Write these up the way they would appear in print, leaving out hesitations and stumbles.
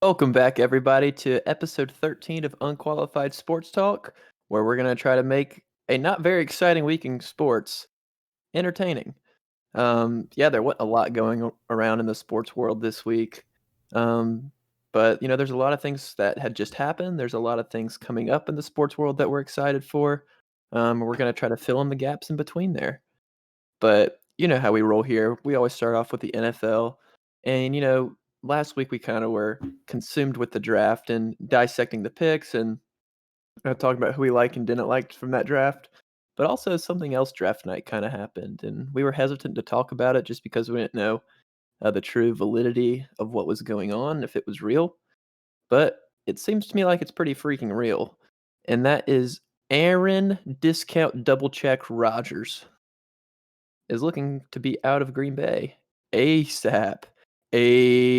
Welcome back, everybody, to episode 13 of Unqualified Sports Talk, where we're going to try to make a not very exciting week in sports entertaining. There wasn't a lot going around in the sports world this week. But there's a lot of things that had just happened. There's a lot of things coming up in the sports world that we're excited for. We're going to try to fill in the gaps in between there. But you know how we roll here. We always start off with the NFL. And, last week we kind of were consumed with the draft and dissecting the picks and talking about who we liked and didn't like from that draft. But also something else draft night kind of happened. And we were hesitant to talk about it just because we didn't know the true validity of what was going on, if it was real. But it seems to me like it's pretty freaking real. And that is Aaron Discount Double Check Rodgers is looking to be out of Green Bay ASAP. ASAP.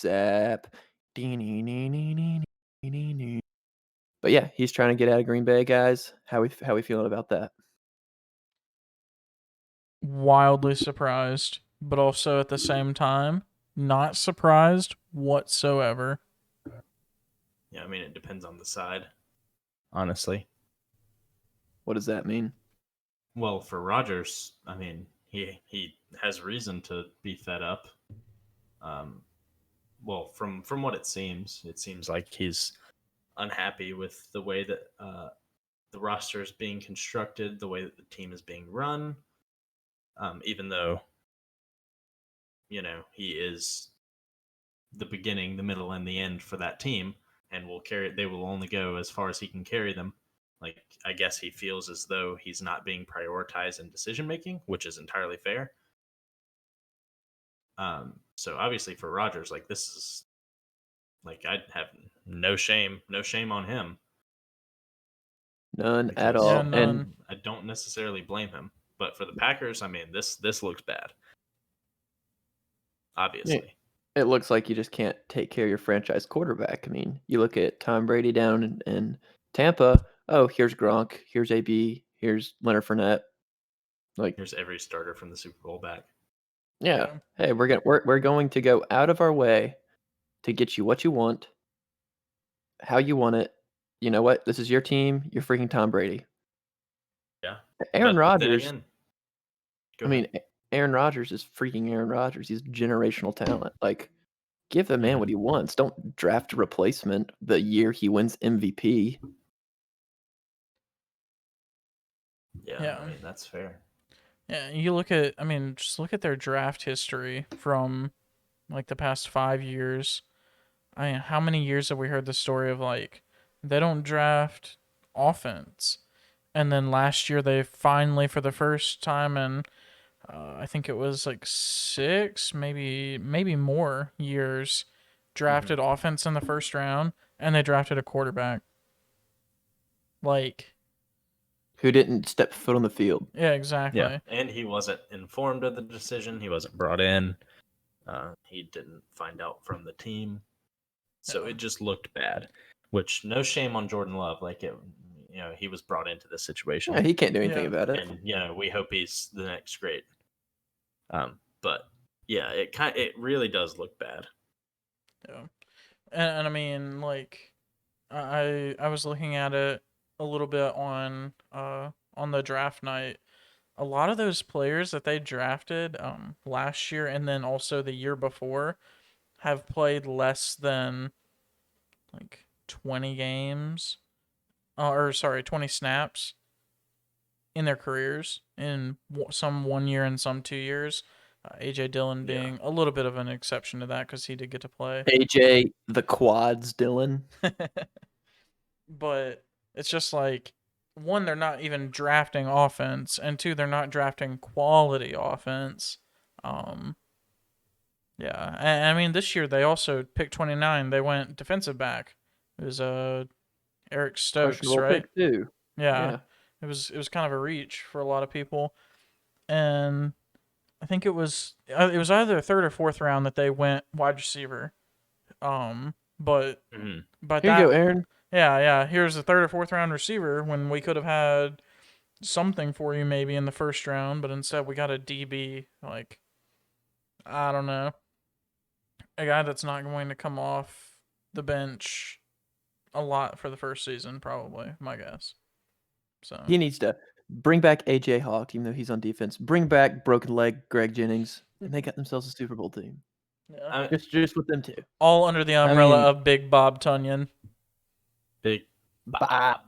But yeah, he's trying to get out of Green Bay, guys. How we feeling about that? Wildly surprised, but also at the same time, not surprised whatsoever. Yeah, I mean, it depends on the side, honestly. What does that mean? Well, for Rodgers, I mean, he has reason to be fed up. Well, from what it seems like he's unhappy with the way that the roster is being constructed, the way that the team is being run. Even though, he is the beginning, the middle, and the end for that team, and they will only go as far as he can carry them. Like, I guess he feels as though he's not being prioritized in decision making, which is entirely fair. So obviously for Rodgers, like, this is like, I'd have no shame on him. None at all. Yeah, none. And I don't necessarily blame him. But for the Packers, I mean, this looks bad. Obviously. It looks like you just can't take care of your franchise quarterback. I mean, you look at Tom Brady down in Tampa. Oh, here's Gronk. Here's AB. Here's Leonard Fournette. Like, here's every starter from the Super Bowl back. Yeah. Hey, we're going to go out of our way to get you what you want, how you want it. You know what? This is your team. You're freaking Tom Brady. Yeah. Aaron Rodgers. Again, Aaron Rodgers is freaking Aaron Rodgers. He's generational talent. Like, give the man what he wants. Don't draft a replacement the year he wins MVP. Yeah. I mean, that's fair. Yeah, you just look at their draft history from like the past 5 years. I mean, how many years have we heard the story of like they don't draft offense, and then last year they finally, for the first time in I think it was like 6, maybe more years, drafted offense in the first round, and they drafted a quarterback. Like, who didn't step foot on the field. Yeah, exactly. Yeah, and he wasn't informed of the decision. He wasn't brought in. He didn't find out from the team. So it just looked bad, which no shame on Jordan Love. Like, he was brought into this situation. Yeah, he can't do anything about it. And, we hope he's the next great. But yeah, it really does look bad. Yeah. And I mean, like, I was looking at it a little bit on the draft night. A lot of those players that they drafted last year and then also the year before have played less than like 20 games, 20 snaps in their careers, in some 1 year and some 2 years. AJ Dillon being a little bit of an exception to that because he did get to play. AJ the quads Dillon. But it's just like, one, they're not even drafting offense, and two, they're not drafting quality offense. Yeah, and I mean, this year they also picked 29. They went defensive back. It was Eric Stokes, right? Pick too. Yeah. It was kind of a reach for a lot of people, and I think it was either the third or fourth round that they went wide receiver. But here you go, Aaron. Yeah. Here's the third or fourth round receiver when we could have had something for you maybe in the first round, but instead we got a DB. Like, I don't know. a guy that's not going to come off the bench a lot for the first season, probably, my guess. So He needs to bring back AJ Hawk, even though he's on defense. Bring back broken leg Greg Jennings, and they got themselves a Super Bowl team. yeah, I, Just with them two. all under the I umbrella mean- of Big Bob Tunyon. Big Bob. Bob.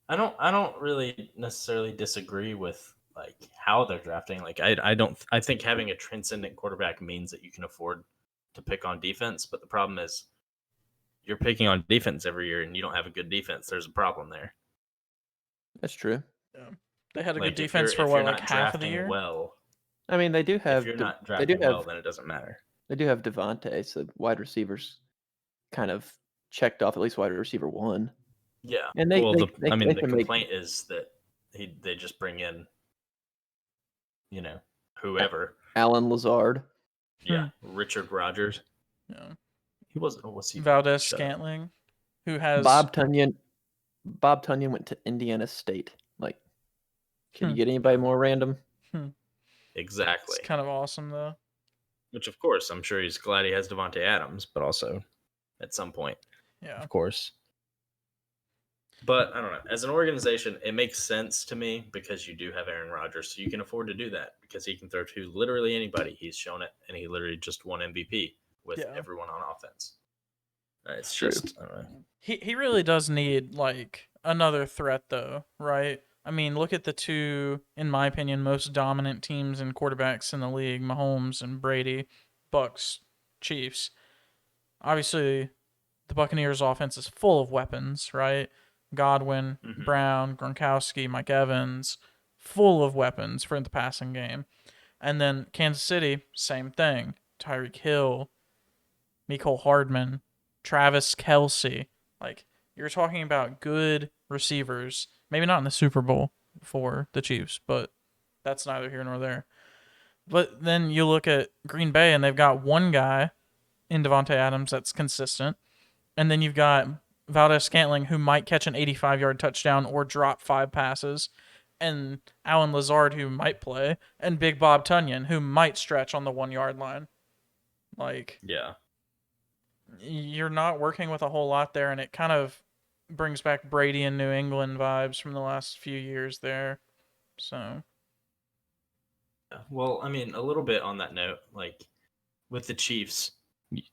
I don't really necessarily disagree with like how they're drafting. Like I think having a transcendent quarterback means that you can afford to pick on defense, but the problem is you're picking on defense every year and you don't have a good defense. There's a problem there. That's true. Yeah. They had a Like good defense for if what, you're like not half of the drafting year? well, I mean, they do have if you're not they do drafting have well, then it doesn't matter. they do have Devontae, so wide receivers kind of checked off at least wide receiver 1. Yeah. And they well, they, the they, I mean, they the can make complaint is that they just bring in, whoever. Alan Lazard. Yeah, Richard Rogers. Yeah. He wasn't. What's he? Valdez Shut up. Scantling, who has Bob Tunyon went to Indiana State. Like, can you get anybody more random? Exactly. It's kind of awesome though. Which, of course, I'm sure he's glad he has Devontae Adams, but also at some point, Yeah. of course. But I don't know. As an organization, it makes sense to me because you do have Aaron Rodgers, so you can afford to do that because he can throw to literally anybody. He's shown it, and he literally just won MVP with Yeah. everyone on offense. It's True. just, I don't know. He really does need like another threat though, right? I mean, look at the two, in my opinion, most dominant teams and quarterbacks in the league, Mahomes and Brady, Bucks, Chiefs. Obviously, the Buccaneers offense is full of weapons, right? Godwin, Mhm. Brown, Gronkowski, Mike Evans, full of weapons for the passing game. And then Kansas City, same thing. Tyreek Hill, Mecole Hardman, Travis Kelce. Like, you're talking about good receivers. Maybe not in the Super Bowl for the Chiefs, but that's neither here nor there. But then you look at Green Bay, and they've got one guy in Devontae Adams that's consistent. And then you've got Valdez Scantling, who might catch an 85-yard touchdown or drop 5 passes. And Alan Lazard, who might play. And Big Bob Tunyon, who might stretch on the 1-yard line. Like, Yeah. you're not working with a whole lot there, and it kind of brings back Brady and New England vibes from the last few years there. So, Well, I mean, a little bit on that note, like with the Chiefs,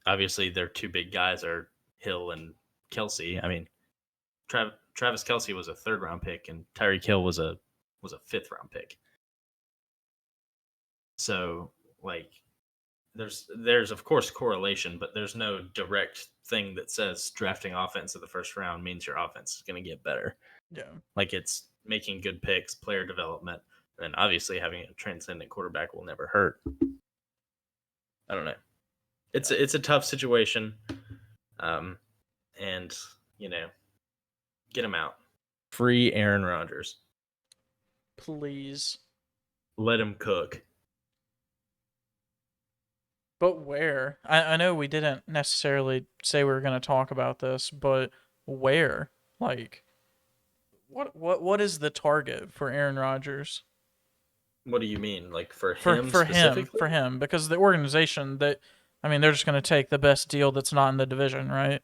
obviously their two big guys are Hill and Kelsey. I mean, Travis Kelsey was a 3rd-round pick, and Tyreek Hill was a 5th-round pick. So, like, there's of course correlation, but there's no direct thing that says drafting offense in the 1st round means your offense is going to get better. yeah. Like, it's making good picks, player development, and obviously having a transcendent quarterback will never hurt. I don't know. It's a tough situation, and get him out. Free Aaron Rodgers. Please. Let him cook. But where? I know we didn't necessarily say we were going to talk about this, but where? Like, what is the target for Aaron Rodgers? What do you mean? Like for For him for specifically? him, because the organization that, I mean, they're just going to take the best deal that's not in the division, right?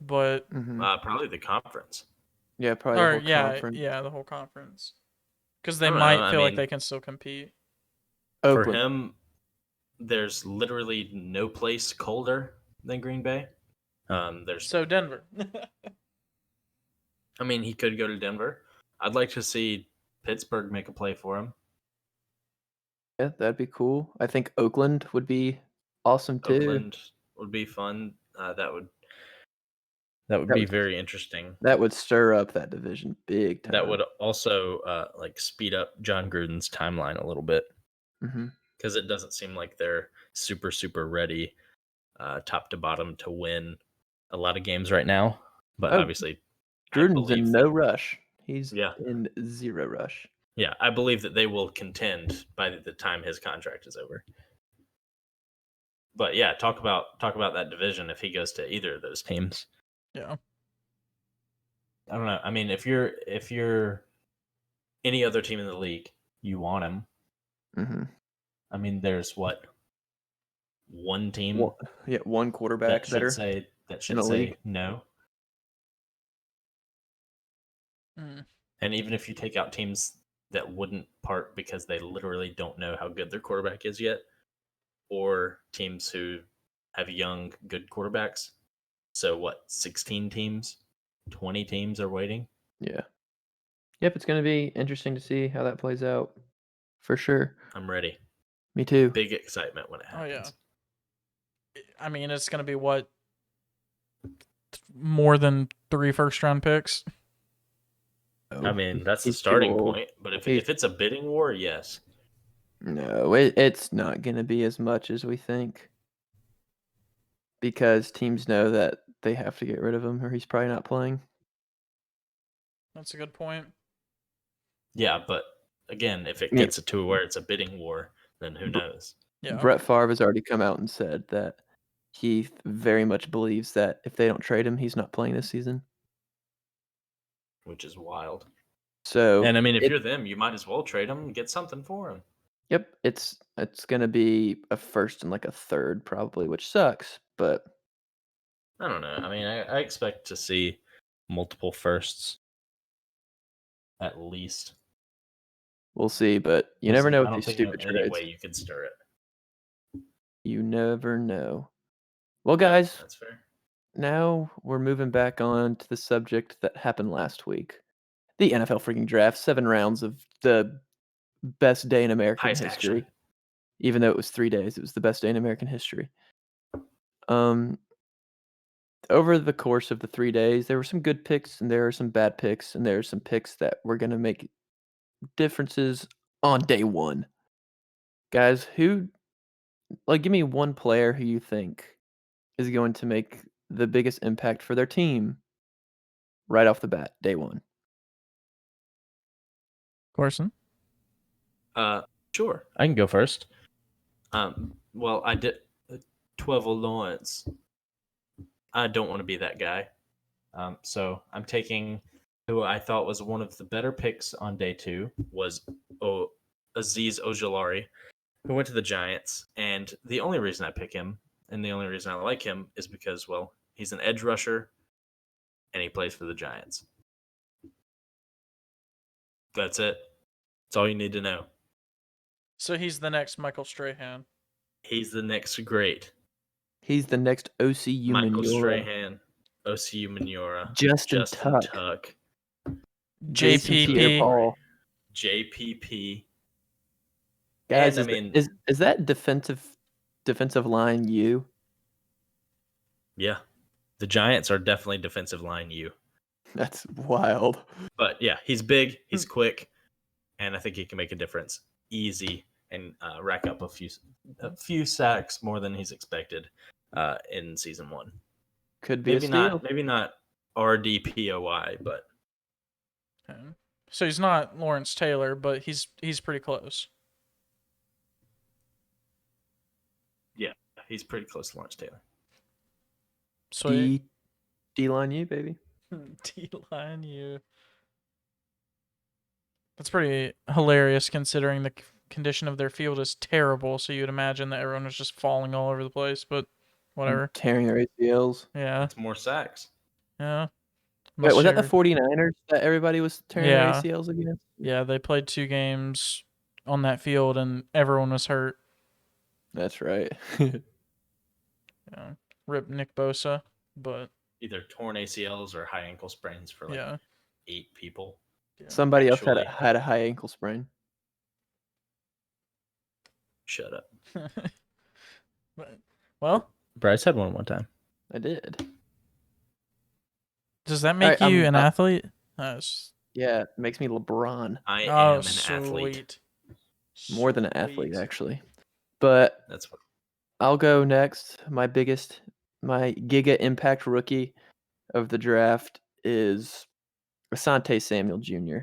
But Probably the conference. Yeah, probably the or whole conference. yeah, the whole conference, because they I don't know, might I feel like mean- they can still compete. For Oakland. him, there's literally no place colder than Green Bay. There's So Denver. I mean, he could go to Denver. I'd like to see Pittsburgh make a play for him. Yeah, that'd be cool. I think Oakland would be awesome too. Oakland would be fun. That would That be would- very interesting. That would stir up that division big time. That would also like speed up John Gruden's timeline a little bit hmm because it doesn't seem like they're super ready, top to bottom, to win a lot of games right now. But Oh, obviously, I Gruden's believe in no rush. He's Yeah. in zero rush. Yeah, I believe that they will contend by the time his contract is over. But yeah, talk about that division if he goes to either of those teams. Yeah. I don't know. I mean, if you're any other team in the league, you want him. hmm I mean, there's what? one team one quarterback that better should in a league. say no. Mm. And even if you take out teams that wouldn't part because they literally don't know how good their quarterback is yet, or teams who have young, good quarterbacks. So what, 16 teams? 20 teams are waiting? Yeah. Yep, it's going to be interesting to see how that plays out. For sure. I'm ready. Me too. Big excitement when it Oh, yeah. happens. I mean, it's going to be what? More than 3 first-round picks? I mean, that's the He's too starting old. point. But if it's a bidding war, yes. No, it's not going to be as much as we think. Because teams know that they have to get rid of him or he's probably not playing. That's a good point. Yeah, but again, if it Yeah. gets to where it's a bidding war, then who knows? Yeah. Brett Favre has already come out and said that he very much believes that if they don't trade him, he's not playing this season. Which is wild. So, and I mean, if you're them, you might as well trade him and get something for him. Yep, it's going to be a first and like a third probably, which sucks, but I don't know. I mean, I expect to see multiple firsts at least. we'll see. But you We'll never see. know I with don't these think stupid of any trades. way you could stir it. You never know. Well, Yeah, guys, that's fair. now we're moving back on to the subject that happened last week. The NFL freaking draft, 7 rounds of the best day in American Highest history. action. Even though it was 3 days, it was the best day in American history. Over the course of the 3 days, there were some good picks and there were some bad picks, and there are some picks that were going to make differences on day 1. Guys, give me one player who you think is going to make the biggest impact for their team right off the bat, day 1. Corson? Sure. I can go first. Well, I did 12 Lawrence. I don't want to be that guy. So I'm taking who I thought was one of the better picks on day 2 was Aziz Ojulari, who went to the Giants. And the only reason I pick him and the only reason I like him is because, well, he's an edge rusher and he plays for the Giants. That's it. That's all you need to know. So he's the next Michael Strahan. He's the next great. He's the next OCU Michael Manura. Strahan, OCU Manura, Justin Tuck. Jason JPP. Pierre-Paul. JPP. Guys, And, I mean, is that defensive line you? Yeah. The Giants are definitely defensive line you. That's wild. But yeah, he's big, he's quick, and I think he can make a difference easy and rack up a few sacks more than he's expected in season 1. Could be a steal. Maybe not RDPOY, but Okay. So he's not Lawrence Taylor, but he's pretty close. yeah, he's pretty close to Lawrence Taylor. Sweet. D-line you, baby. D-line you. That's pretty hilarious considering the condition of their field is terrible, so you'd imagine that everyone was just falling all over the place, but whatever. Tearing their ACLs. Yeah. That's more sacks. Yeah. Wait, was that the Unless 49ers that everybody was tearing their Yeah. ACLs against? Yeah, they played 2 games on that field and everyone was hurt. That's right. Yeah. Rip Nick Bosa, but Either torn ACLs or high ankle sprains for like yeah. 8 people. Yeah. Somebody else Actually, had a high ankle sprain. shut up. But, well, Bryce had one time. I did. does that make Alright, you an athlete? Yeah, it makes me LeBron. I Oh, am an athlete. sweet. More than an athlete, Sweet. actually. But That's what. I'll go next. My Giga Impact rookie of the draft is Asante Samuel Jr.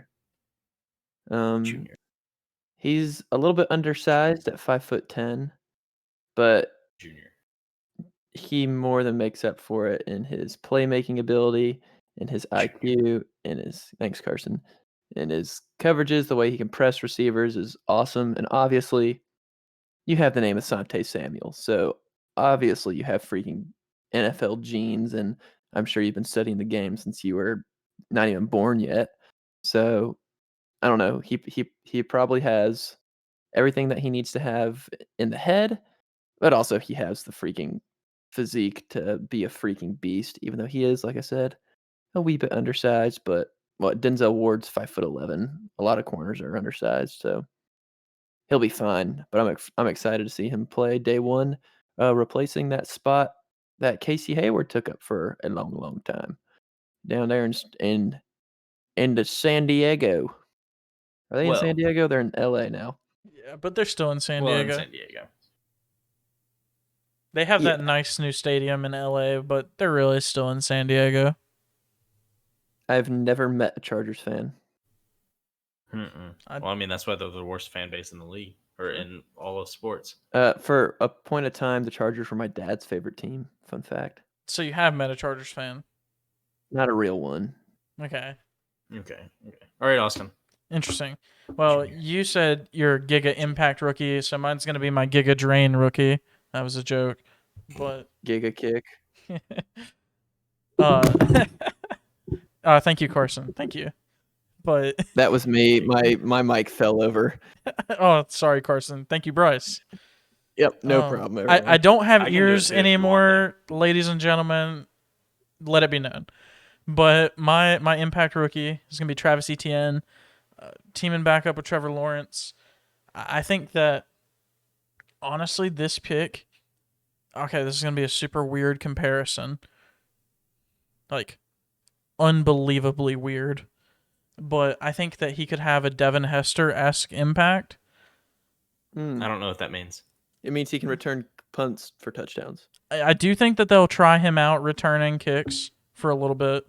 Junior. He's a little bit undersized at 5'10", but Junior. he more than makes up for it in his playmaking ability, in his IQ, in his thanks Carson, in his coverages. The way he can press receivers is awesome, and obviously, you have the name Asante Samuel, so obviously you have freaking NFL genes, and I'm sure you've been studying the game since you were not even born yet. So I don't know. He probably has everything that he needs to have in the head, but also he has the freaking physique to be a freaking beast. Even though he is, like I said, a wee bit undersized. But what Denzel Ward's 5'11". A lot of corners are undersized, so he'll be fine. But I'm excited to see him play day one, replacing that spot that Casey Hayward took up for a long, long time down there in the San Diego. Are they in San Well, Diego? They're in LA now. Yeah, but they're still in San well, in Diego. San Diego. They have that Yeah. nice new stadium in LA, but they're really still in San Diego. I've never met a Chargers fan. Well, I mean, that's why they're the worst fan base in the league or in all of sports. For a point of time, the Chargers were my dad's favorite team. Fun fact. So you have met a Chargers fan. Not a real one. Okay. Okay. All right, Austin. Interesting. Well, you said you're Giga Impact rookie, so mine's going to be my Giga Drain rookie. That was a joke. But Giga kick. thank you, Carson. Thank you. But That was me. My mic fell over. oh, sorry, Carson. Thank you, Bryce. Yep, no problem. I Everyone. don't have I can do it ears too if you want, anymore, ladies and gentlemen. Let it be known. But my Impact rookie is going to be Travis Etienne, teaming back up with Trevor Lawrence. I think that, honestly, this pick, okay, this is going to be a super weird comparison. Like, unbelievably weird. But I think that he could have a Devin Hester-esque impact. I don't know what that means. It means he can return punts for touchdowns. I do think that they'll try him out returning kicks for a little bit.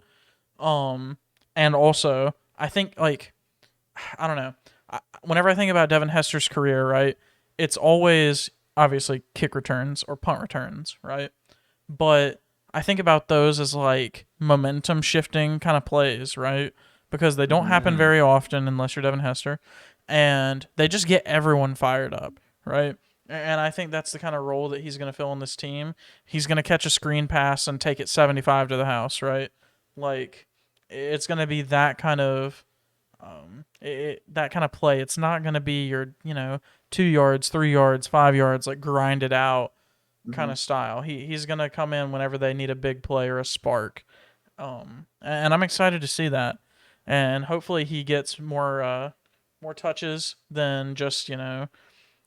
And also, I think, like, I don't know. Whenever I think about Devin Hester's career, right, it's always, obviously, kick returns or punt returns, right? But I think about those as, like, momentum-shifting kind of plays, right? Because they don't happen very often unless you're Devin Hester. And they just get everyone fired up, right? And I think that's the kind of role that he's going to fill in this team. He's going to catch a screen pass and take it 75 to the house, right? Like, it's going to be that kind of that kind of play. It's not going to be your 2 yards, 3 yards, 5 yards, like grind it out kind of style. He's going to come in whenever they need a big play or a spark. And I'm excited to see that. And hopefully he gets more touches than just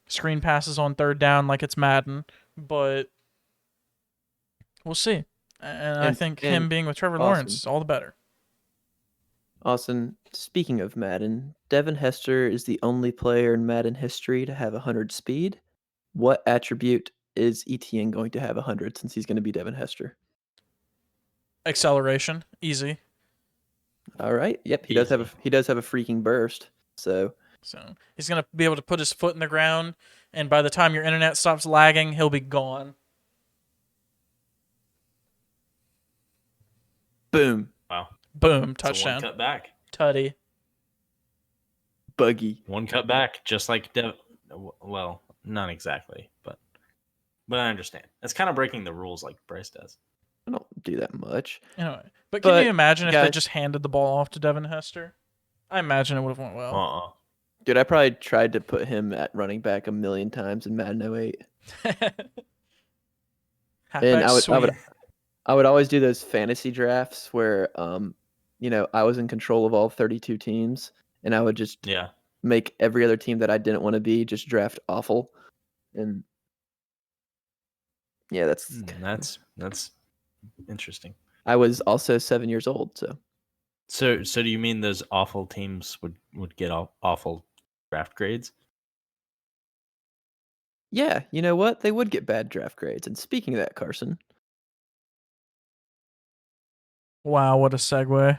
screen passes on third down like it's Madden, but we'll see. And I think him being with Trevor Lawrence is all the better. Austin, speaking of Madden, Devin Hester is the only player in Madden history to have 100 speed. What attribute is Etienne going to have 100 since he's going to be Devin Hester? Acceleration, easy. All right. Yep, he does have a freaking burst. So he's going to be able to put his foot in the ground, and by the time your internet stops lagging, he'll be gone. Boom. Wow. Boom, touchdown. So one cut back. Tutty. Buggy. One cut back, just like well, not exactly, but I understand. That's kind of breaking the rules like Bryce does. I don't do that much. Anyway, but can you imagine if they just handed the ball off to Devin Hester? I imagine it would have went well. Dude, I probably tried to put him at running back a million times in Madden 08. And I would always do those fantasy drafts where I was in control of all 32 teams, and I would just make every other team that I didn't want to be just draft awful. And yeah, that's interesting. I was also 7 years old, So do you mean those awful teams would get awful draft grades? Yeah, you know what? They would get bad draft grades. And speaking of that, Carson. Wow, what a segue.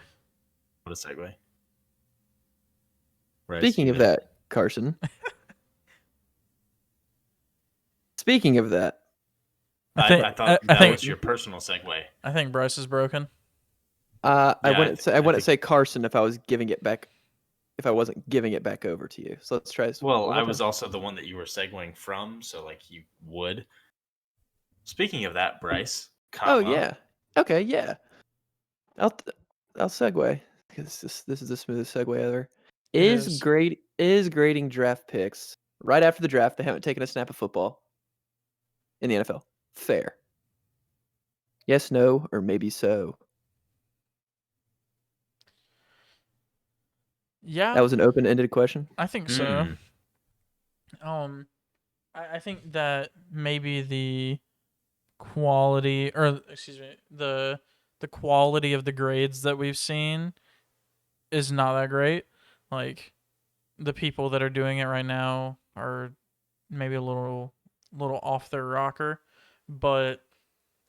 What a segue. Speaking of that, Carson. Speaking of that. I thought that was your personal segue. I think Bryce is broken. I wouldn't say Carson if I was giving it back. If I wasn't giving it back over to you. So let's try this. Well, I was also the one that you were segueing from, so like you would. Speaking of that, Bryce, Oh comma, yeah. Okay, yeah. I'll segue because this is the smoothest segue ever. It Is is. grading draft picks right after the draft? They haven't taken a snap of football in the NFL. Fair? Yes, no, or maybe so. Yeah, That was an open-ended question. I think so. Hmm. I think that maybe the quality, or excuse me, the quality of the grades that we've seen is not that great. Like the people that are doing it right now are maybe a little off their rocker, but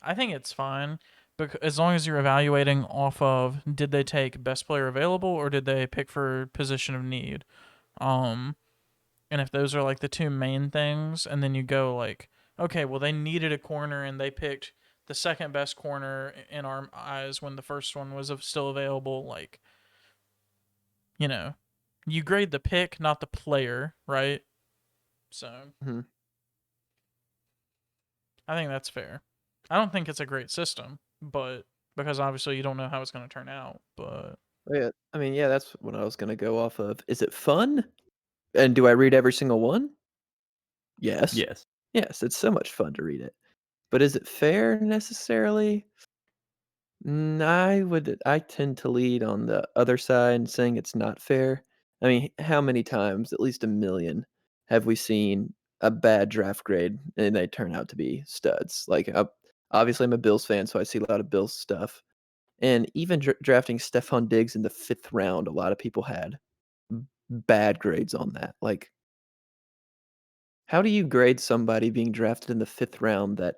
I think it's fine because as long as you're evaluating off of did they take best player available or did they pick for position of need. Um and if those are like the two main things, and then you go like, okay, well they needed a corner and they picked the second best corner in our eyes when the first one was still available, like, you know, you grade the pick, not the player, right? So Mm-hmm. I think that's fair. I don't think it's a great system, but because obviously you don't know how it's going to turn out, but Yeah, I mean, yeah, that's what I was gonna go off of. Is it fun? And do I read every single one? Yes. Yes. Yes, it's so much fun to read it. But is it fair necessarily? I tend to lead on the other side, saying it's not fair. I mean, how many times, at least a million, have we seen a bad draft grade and they turn out to be studs? Like, obviously, I'm a Bills fan, so I see a lot of Bills stuff. And even drafting Stephon Diggs in the 5th round, a lot of people had bad grades on that. Like, how do you grade somebody being drafted in the 5th round that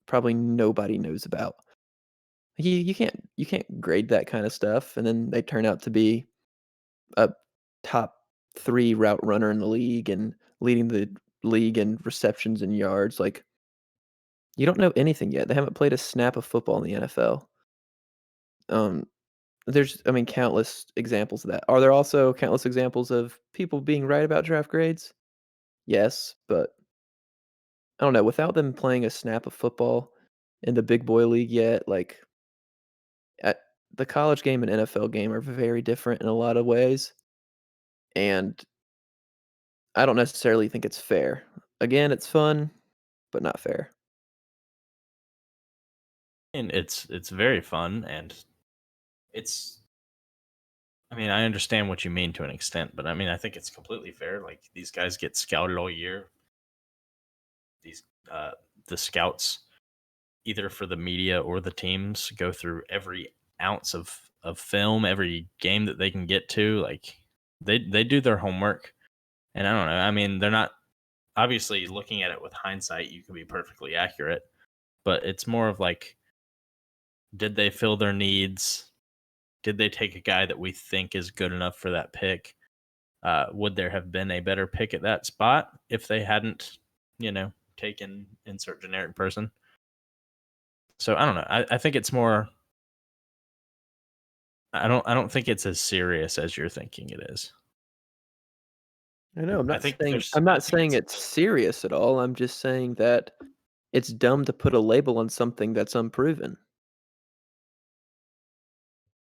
probably nobody knows about? You can't grade that kind of stuff, and then they turn out to be a top 3 route runner in the league and leading the league in receptions and yards. Like, you don't know anything yet. They haven't played a snap of football in the NFL. Um, there's, I mean, countless examples of that. Are there also countless examples of people being right about draft grades? Yes, but I don't know. Without them playing a snap of football in the big boy league yet, like, at the college game and NFL game are very different in a lot of ways, and I don't necessarily think it's fair. Again, it's fun, but not fair. And it's very fun, and it's. I mean, I understand what you mean to an extent, but I mean, I think it's completely fair. Like these guys get scouted all year. These the scouts, either for the media or the teams, go through every ounce of film, every game that they can get to. Like they do their homework, and I don't know. I mean, they're not obviously looking at it with hindsight. You can be perfectly accurate, but it's more of like, did they fill their needs? Did they take a guy that we think is good enough for that pick? Would there have been a better pick at that spot if they hadn't, taken insert generic person? So I don't know. I think it's more. I don't think it's as serious as you're thinking it is. I know, I think I'm I not think saying it's serious at all, I'm just saying that it's dumb to put a label on something that's unproven.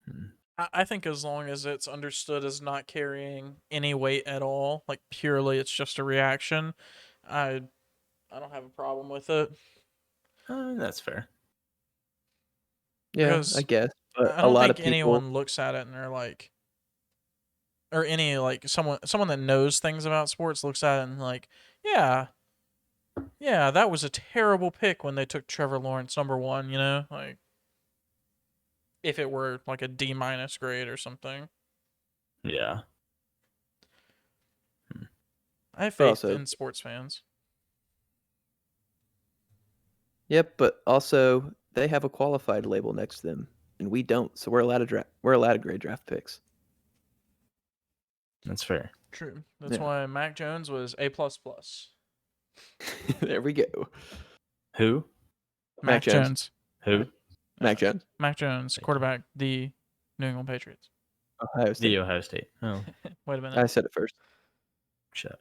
Hmm. I think as long as it's understood as not carrying any weight at all, like purely it's just a reaction, I I don't have a problem with it That's fair. Yeah, I because guess, but I a don't lot of think people anyone looks at it and they're like, or any like someone that knows things about sports looks at it and like, yeah, yeah, that was a terrible pick when they took Trevor Lawrence number one, like if it were like a D minus grade or something. Yeah. I have but faith also in sports fans. yep, but also they have a qualified label next to them, and we don't, so we're allowed to grade draft picks. That's fair. True. That's Yeah. why Mac Jones was A plus plus. There we go. Who? Mac Mac Jones. Jones. Who? Mac Jones. Mac Jones, Thank you. quarterback, the New England Patriots. Ohio The State. Ohio State. Oh, Wait a minute. I said it first. shut up.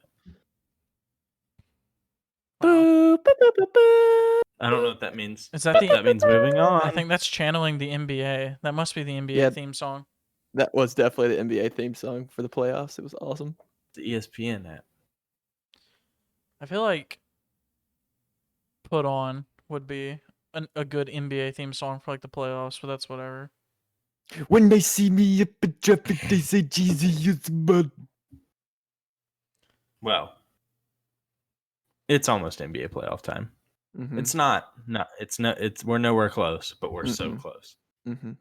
Wow. Boo, boo, boo, boo, boo. I don't know what that means. Is that but the- that means moving on. I think that's channeling the NBA. That must be the NBA Yeah. theme song. That was definitely the NBA theme song for the playoffs. It was awesome. the ESPN app. I feel like Put On would be a good NBA theme song for like the playoffs, but that's whatever. When they see me up in traffic, they say Jeezy is bud. Well, it's almost NBA playoff time. Mm-hmm. It's not. No, it's not. It's we're nowhere close, but we're so Mm-mm. close. Mm-hmm.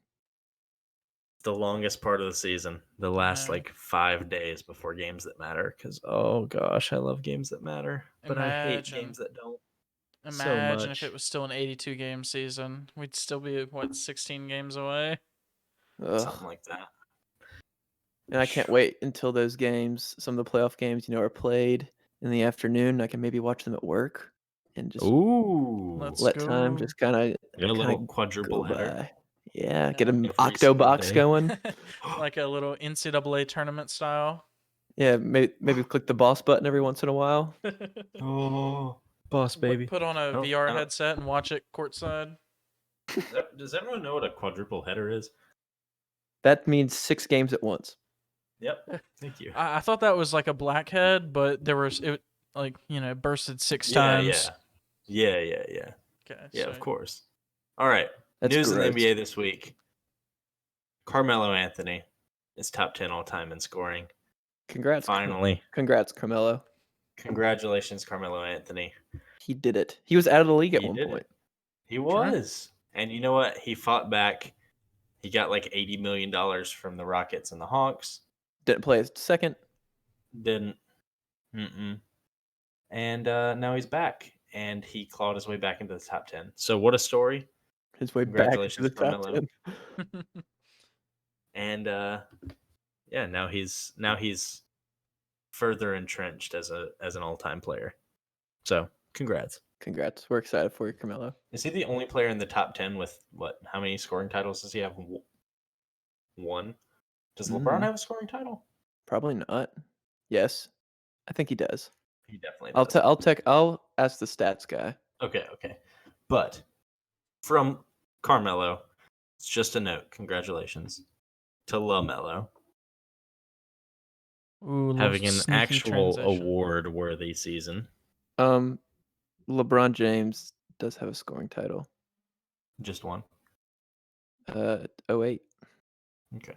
The longest part of the season, the last Yeah. like 5 days before games that matter. Because oh gosh, I love games that matter, but I hate Imagine. games that don't. Imagine if much. it was still an 82 game season. We'd still be, what, 16 games away? Something like that. And I can't wait until those games, some of the playoff games, are played in the afternoon. I can maybe watch them at work and just Ooh, Let's let go. time just kind of got a little go quadruple header. by. Yeah, get Yeah. an Every octo single box day. going. Like a little NCAA tournament style. Yeah, maybe click the boss button every once in a while. Oh, boss baby. Put on a I don't- VR I don't- headset and watch it courtside. Does everyone know what a quadruple header is? That means 6 games at once. Yep. Thank you. I thought that was like a blackhead, but there was it like bursted 6 Yeah, times. yeah. Okay. Yeah, so- of course. All right. That's News in the gross. NBA this week. Carmelo Anthony is top 10 all time in scoring. Congrats. Finally. Congrats, Carmelo. Congratulations, Carmelo Anthony. He did it. He was out of the league at He one did point. it. He was. And you know what? He fought back. He got like $80 million from the Rockets and the Hawks. Didn't play a second. Didn't. And now he's back. And he clawed his way back into the top 10. So what a story. His way back to Congratulations, the top Carmelo. 10. And yeah, now he's further entrenched as an all-time player. So, congrats. Congrats. We're excited for you, Carmelo. Is he the only player in the top 10 with what? How many scoring titles does he have? One. Does LeBron have a scoring title? Probably not. Yes. I think he does. He definitely does. I'll ask the stats guy. Okay. But from Carmelo, it's just a note. Congratulations to LaMelo Ooh, having an sneaky actual transition. award-worthy season. LeBron James does have a scoring title. Just one. 08. Okay.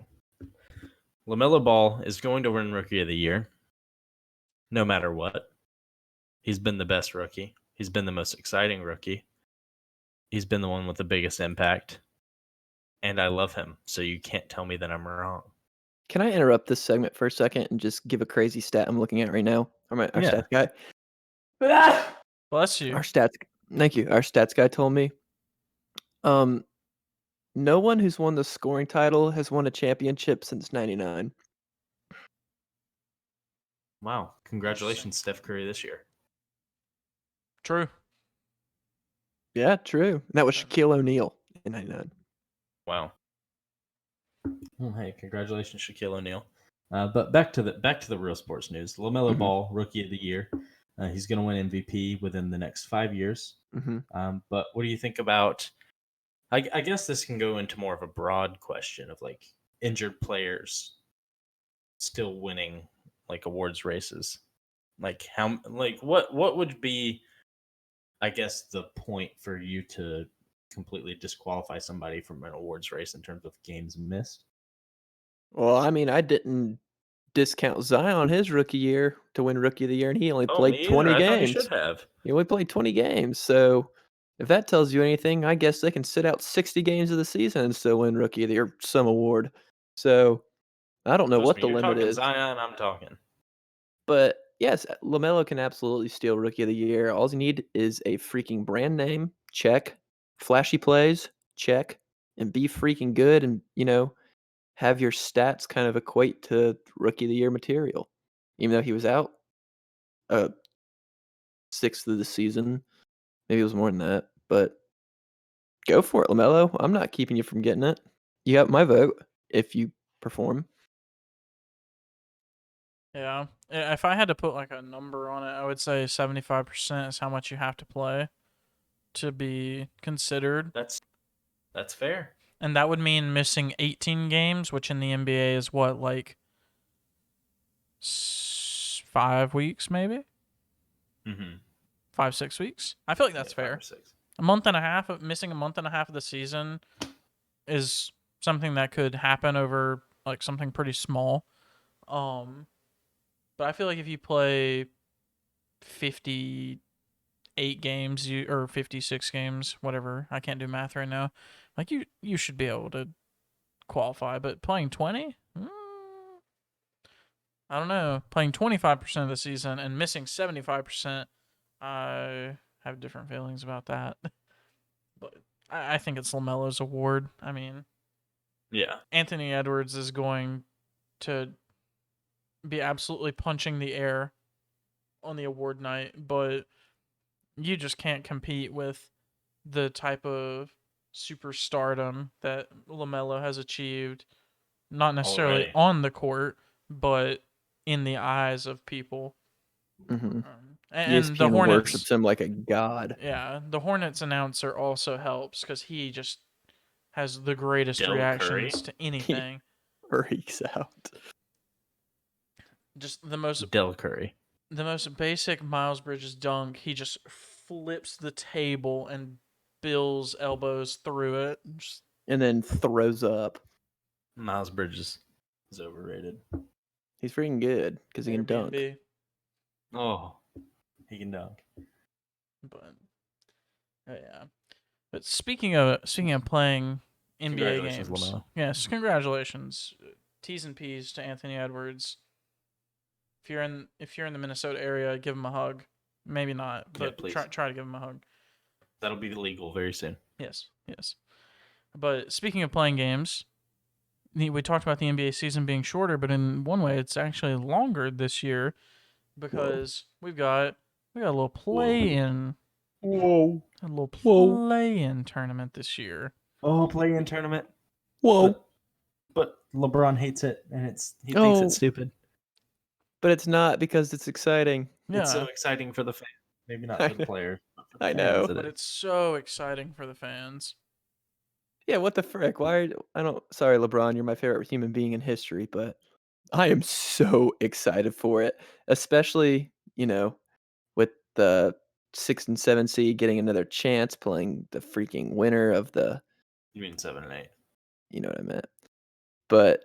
LaMelo Ball is going to win Rookie of the Year, no matter what. He's been the best rookie. He's been the most exciting rookie. He's been the one with the biggest impact. And I love him, so you can't tell me that I'm wrong. Can I interrupt this segment for a second and just give a crazy stat I'm looking at right now? Our stats guy. Bless you. Our stats. Thank you. Our stats guy told me. No one who's won the scoring title has won a championship since '99. Wow. Congratulations, Steph Curry, this year. True. Yeah, true. And that was Shaquille O'Neal in '99. Wow. Well, hey, congratulations, Shaquille O'Neal. But back to the real sports news. LaMelo Ball, Rookie of the Year. He's going to win MVP within the next 5 years. But what do you think about? I guess this can go into more of a broad question of like injured players still winning like awards races. Like what would be, I guess, the point for you to completely disqualify somebody from an awards race in terms of games missed? Well, I mean, I didn't discount Zion his rookie year to win Rookie of the Year, and he only played 20 I thought he games. should have. He only played 20 games. So if that tells you anything, I guess they can sit out 60 games of the season and still win Rookie of the Year, some award. So I don't know Trust what me, the you're limit talking is. Zion, I'm talking. But yes, LaMelo can absolutely steal Rookie of the Year. All you need is a freaking brand name, check. Flashy plays, check. And be freaking good and, have your stats kind of equate to Rookie of the Year material. Even though he was out a sixth of the season. Maybe it was more than that. But go for it, LaMelo. I'm not keeping you from getting it. You got my vote if you perform. Yeah. If I had to put like a number on it, I would say 75% is how much you have to play to be considered. That's fair. And that would mean missing 18 games, which in the NBA is what, like 5 weeks, maybe? Mm-hmm. 5-6 weeks. I feel like that's fair. 5 or 6. A month and a half of missing a month and a half of the season is something that could happen over like something pretty small. But I feel like if you play 58 games, or 56 games, whatever. I can't do math right now. Like you should be able to qualify, but playing 20? I don't know. Playing 25% of the season and missing 75%, I have different feelings about that. But I think it's LaMelo's award. I mean, Yeah. Anthony Edwards is going to be absolutely punching the air on the award night, but you just can't compete with the type of superstardom that LaMelo has achieved, not necessarily Already. on the court, but in the eyes of people. Mm-hmm. And the ESPN Hornets worships him like a god. Yeah, the Hornets announcer also helps because he just has the greatest Del reactions Curry? to anything. Freaks out. Just Del Curry. the most basic Miles Bridges dunk, he just flips the table and Bill's elbows through it. And then throws up. Miles Bridges is overrated. He's freaking good because he can dunk. Airbnb. Oh, he can dunk. But yeah. But speaking of playing NBA Congratulations, games, LaMelo. yes, congratulations, T's and P's to Anthony Edwards. If you're in the Minnesota area, give him a hug. Maybe not, but please. try to give him a hug. That'll be legal very soon. Yes. But speaking of playing games, we talked about the NBA season being shorter, but in one way, it's actually longer this year because we've got a little play-in. Whoa. A little play-in tournament this year. Oh, play-in tournament. Whoa. But LeBron hates it, and he thinks it's stupid. But it's not because it's exciting. Yeah. It's so exciting for the fans. Maybe not for the players. I know. But it's so exciting for the fans. Yeah, what the frick? Sorry, LeBron, you're my favorite human being in history, but I am so excited for it. Especially, with the 6 and 7 seed getting another chance playing the freaking winner of the. You mean 7 and 8? You know what I meant. But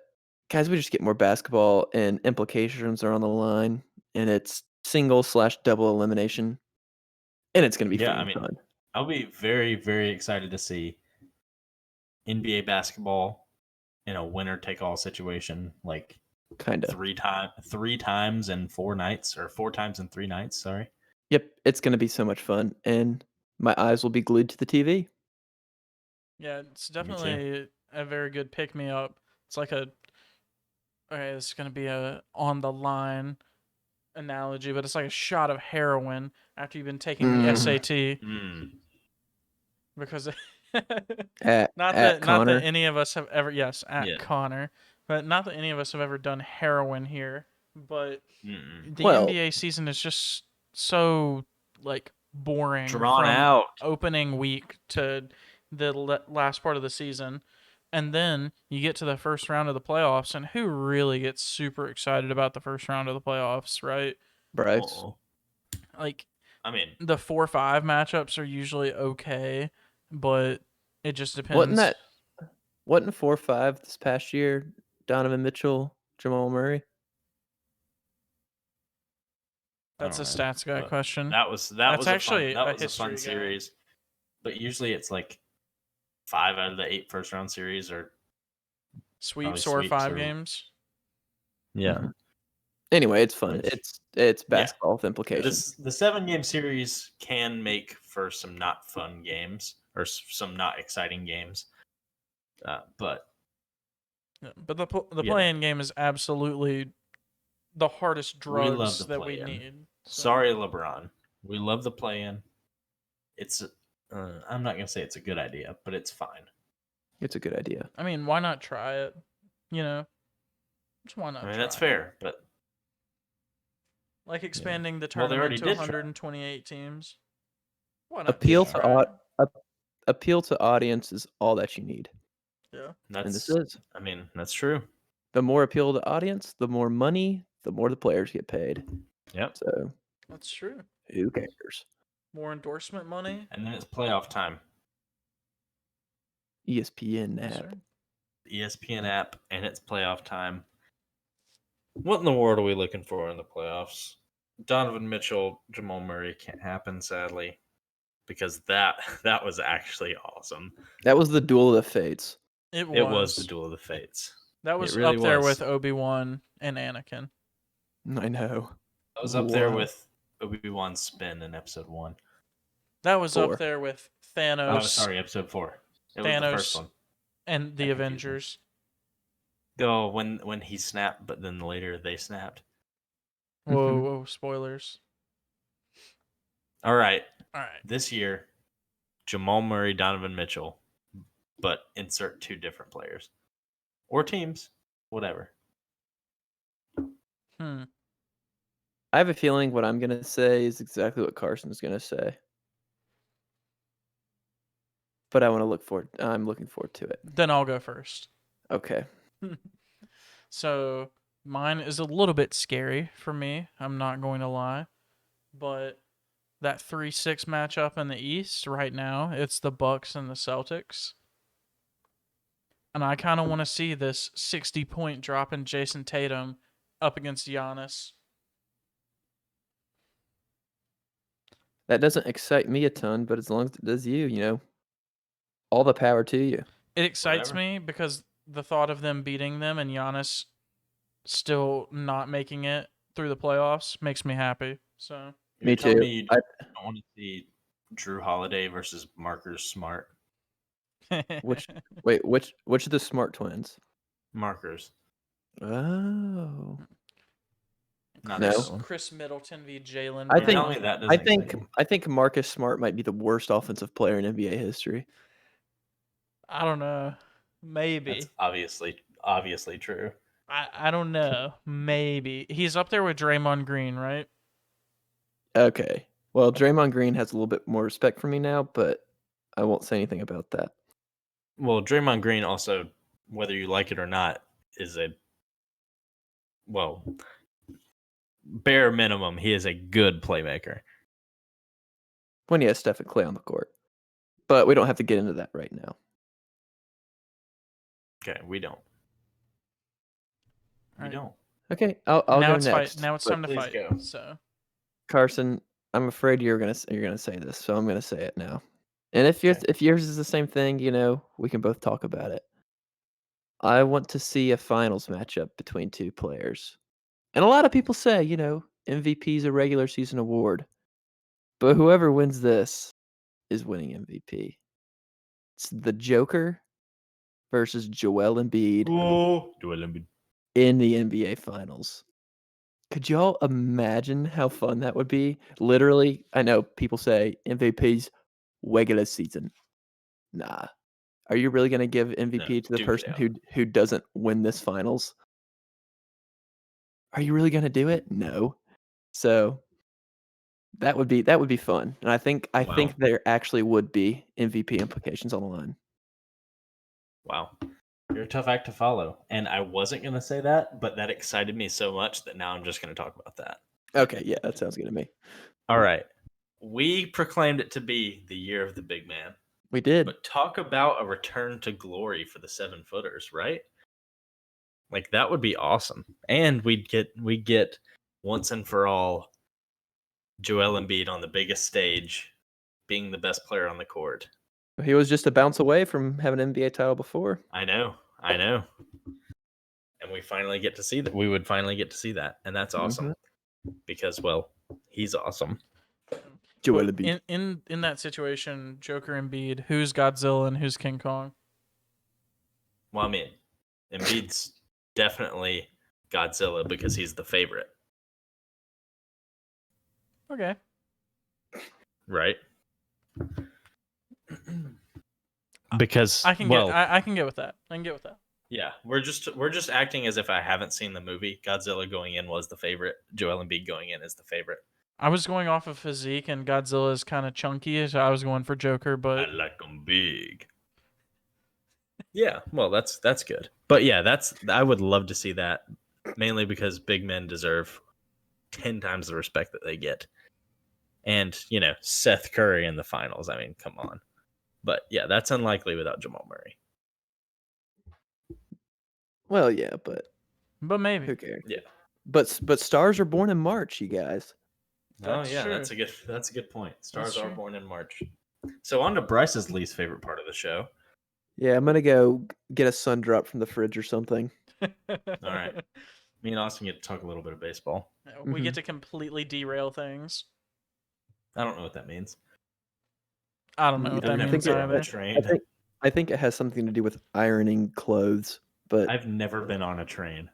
guys, we just get more basketball and implications are on the line, and it's single/double elimination, and it's gonna be fun. I'll be very, very excited to see NBA basketball in a winner-take-all situation, like Kinda. 3 times in 4 nights, or 4 times in 3 nights. Sorry. Yep, it's gonna be so much fun, and my eyes will be glued to the TV. Yeah, it's definitely a very good pick-me-up. It's like it's going to be a on-the-line analogy, but it's like a shot of heroin after you've been taking the SAT. Because not that any of us have ever, Connor, but not that any of us have ever done heroin here, but the NBA season is just so like boring, drawn from out opening week to the last part of the season. And then you get to the first round of the playoffs, and who really gets super excited about the first round of the playoffs, right? Bryce. Like, I mean, the 4-5 matchups are usually okay, but it just depends. Wasn't 4-5 this past year? Donovan Mitchell, Jamal Murray. That's a stats guy question. That was actually a history fun series. But usually it's like 5 out of the 8 first round series are sweeps or 5 games. Yeah. Mm-hmm. Anyway, it's fun. It's basketball with implications. The 7-game series can make for some not fun games or some not exciting games. But the play-in game is absolutely the hardest drugs that we need. So. Sorry, LeBron. We love the play-in. It's I'm not gonna say it's a good idea, but it's fine. It's a good idea. I mean, why not try it? Just why not? That's fair, but like expanding the tournament to 128 teams. Why not appeal to appeal to audience is all that you need, Yeah. and this That's, is. I mean, that's true. The more appeal to audience, the more money, the more the players get paid. Yep. So That's true. who cares? More endorsement money. And then it's playoff time. ESPN Yes, app. sir. ESPN app, and it's playoff time. What in the world are we looking for in the playoffs? Donovan Mitchell, Jamal Murray can't happen, sadly, because that was actually awesome. That was the duel of the fates. It It was the was. duel of the fates. That It was really up there was. with Obi-Wan and Anakin. I know. That was up there Wow. with Obi-Wan's spin in episode 1. That was 4. up there with Oh, Thanos. sorry, episode 4. It was the first Thanos one. and the That confused me. Avengers. Oh, when he snapped, but then later they snapped. Whoa, Mhm. whoa, spoilers. All right, All right. this year, Jamal Murray, Donovan Mitchell, but insert 2 different players or teams, whatever. Hmm. I have a feeling what I'm gonna say is exactly what Carson's gonna say. But I'm looking forward to it. Then I'll go first. Okay. So mine is a little bit scary for me. I'm not going to lie. But that 3-6 matchup in the East right now, it's the Bucks and the Celtics. And I kind of want to see this 60-point drop in Jason Tatum up against Giannis. That doesn't excite me a ton, but as long as it does you, all the power to you. It excites Whatever. me because the thought of them beating them and Giannis still not making it through the playoffs makes me happy. So Me You're telling too. me you don't want to see Drew Holiday versus Marcus Smart? Which are the smart twins? Markers. Oh. Not No. this one. Chris Middleton v. Jalen I You're think- telling me that doesn't I excite think you? I think Marcus Smart might be the worst offensive player in NBA history. I don't know. Maybe. That's obviously true. I don't know. Maybe. He's up there with Draymond Green, right? Okay. Well, Draymond Green has a little bit more respect for me now, but I won't say anything about that. Well, Draymond Green also, whether you like it or not, is bare minimum, he is a good playmaker. When he has Steph and Clay on the court. But we don't have to get into that right now. Okay, we don't. We Alright. don't. Okay, I'll now go it's next. fight. Now it's but time to please fight. go. So Carson, I'm afraid you're gonna say this, so I'm gonna say it now. And if yours Okay. if yours is the same thing, we can both talk about it. I want to see a finals matchup between 2 players. And a lot of people say, MVP is a regular season award. But whoever wins this is winning MVP. It's the Joker versus Joel Embiid Oh, Joel Embiid. in the NBA Finals. Could y'all imagine how fun that would be? Literally, I know people say MVP's regular season. Nah. Are you really going to give MVP to the duke it person out. who doesn't win this finals? Are you really going to do it? No. So that would be fun. And I think Wow. there actually would be MVP implications on the line. Wow. You're a tough act to follow. And I wasn't going to say that, but that excited me so much that now I'm just going to talk about that. Okay, yeah, that sounds good to me. All right. We proclaimed it to be the year of the big man. We did. But talk about a return to glory for the 7-footers, right? Like that would be awesome. And we'd get once and for all Joel Embiid on the biggest stage being the best player on the court. He was just a bounce away from having an NBA title before. I know. And we finally get to see that. We would finally get to see that. And that's awesome. Because, well, he's awesome. Joel But Embiid. in that situation, Joker and Embiid, who's Godzilla and who's King Kong? Well, I mean, Embiid's definitely Godzilla because he's the favorite, Okay. right? Because I can get with that. I can get with that. yeah, we're just acting as if I haven't seen the movie. Godzilla going in was the favorite. Joel Embiid going in is the favorite. I was going off of physique, and Godzilla is kind of chunky, so I was going for Joker. I But like them big. Yeah, well, that's good. But yeah, I would love to see that, mainly because big men deserve 10 times the respect that they get. And, Seth Curry in the finals. I mean, come on. But yeah, that's unlikely without Jamal Murray. Well, yeah, but maybe. who cares? Yeah. But stars are born in March, you guys. That's yeah, true. that's a good point. Stars That's are true. born in March. So on to Bryce's least favorite part of the show. Yeah, I'm gonna go get a sun drop from the fridge or something. All right. Me and Austin get to talk a little bit of baseball. We get to completely derail things. I don't know what that means. I don't know what that means either. I think it has something to do with ironing clothes, but I've never been on a train.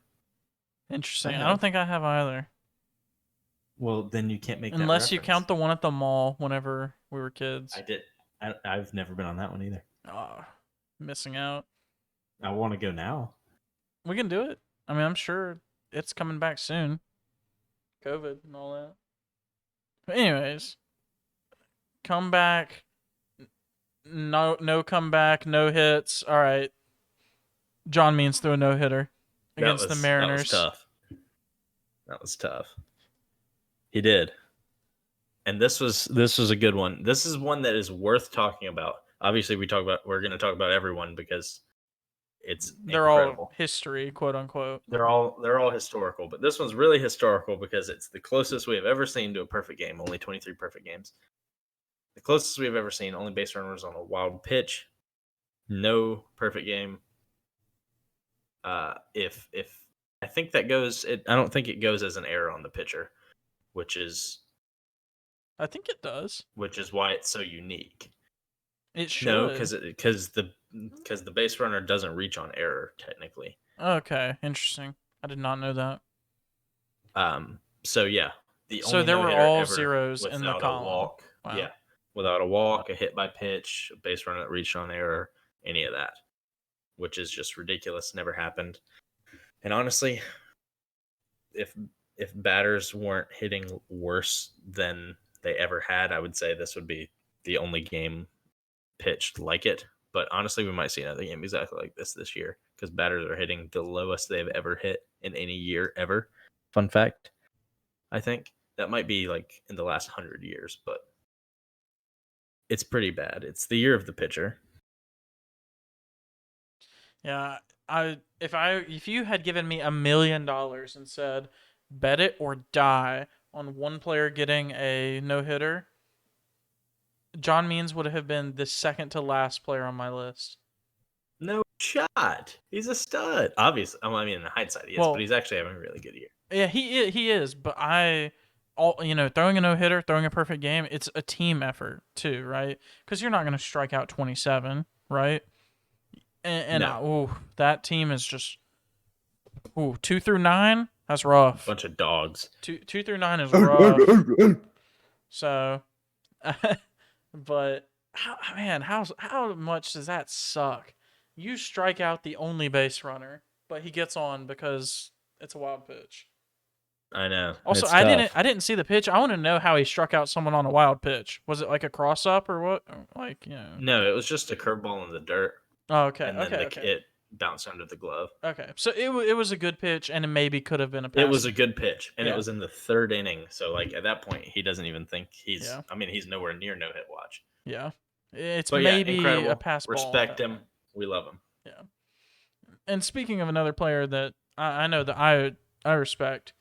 Interesting. I I don't think I have either. Well, then you can't make that Unless you reference. count the one at the mall whenever we were kids. I did. I've never been on that one either. Missing out. I want to go now. We can do it. I mean, I'm sure it's coming back soon. COVID and all that. But anyways, comeback. No comeback. No hits. All right. John Means threw a no hitter against the Mariners. That was tough. He did. And this was a good one. This is one that is worth talking about. Obviously, we're going to talk about everyone because they're incredible. All history, quote unquote. They're all historical, but this one's really historical because it's the closest we have ever seen to a perfect game. Only 23 perfect games. The closest we've ever seen. Only base runners on a wild pitch. No perfect game. If I think that goes, I don't think it goes as an error on the pitcher, which is. I think it does. Which is why it's so unique. It should. No, because the base runner doesn't reach on error technically. Okay, interesting. I did not know that. So yeah, there were all zeros in the column. Walk, wow. Yeah, without a walk, a hit by pitch, a base runner that reached on error, any of that, which is just ridiculous. Never happened. And honestly, if batters weren't hitting worse than they ever had, I would say this would be the only game pitched like it. But honestly, we might see another game exactly like this year because batters are hitting the lowest they've ever hit in any year ever. Fun fact, I think that might be like in the last 100 years, but it's pretty bad. It's the year of the pitcher. Yeah, if you had given me $1 million and said bet it or die on one player getting a no-hitter, John Means would have been the second to last player on my list. No shot. He's a stud. Obviously, I mean, in hindsight, he is, but he's actually having a really good year. Yeah, he is. But throwing a no-hitter, throwing a perfect game, it's a team effort too, right? Because you're not going to strike out 27, right? And no. That team is just 2 through 9. That's rough. Bunch of dogs. 2 through 9 is rough. So, but how much does that suck? You strike out the only base runner, but he gets on because it's a wild pitch. I know. Also, I didn't see the pitch. I want to know how he struck out someone on a wild pitch. Was it like a cross up or what? No, it was just a curveball in the dirt. Oh, okay. And then it bounced under the glove. Okay, so it was a good pitch, and it maybe could have been a pass. It was a good pitch, and it was in the third inning. So, like, at that point, he doesn't even think he's. Yeah. I mean, he's nowhere near no hit watch. Yeah, it's maybe a pass ball. Respect him. We love him. Yeah. And speaking of another player that I know that I respect,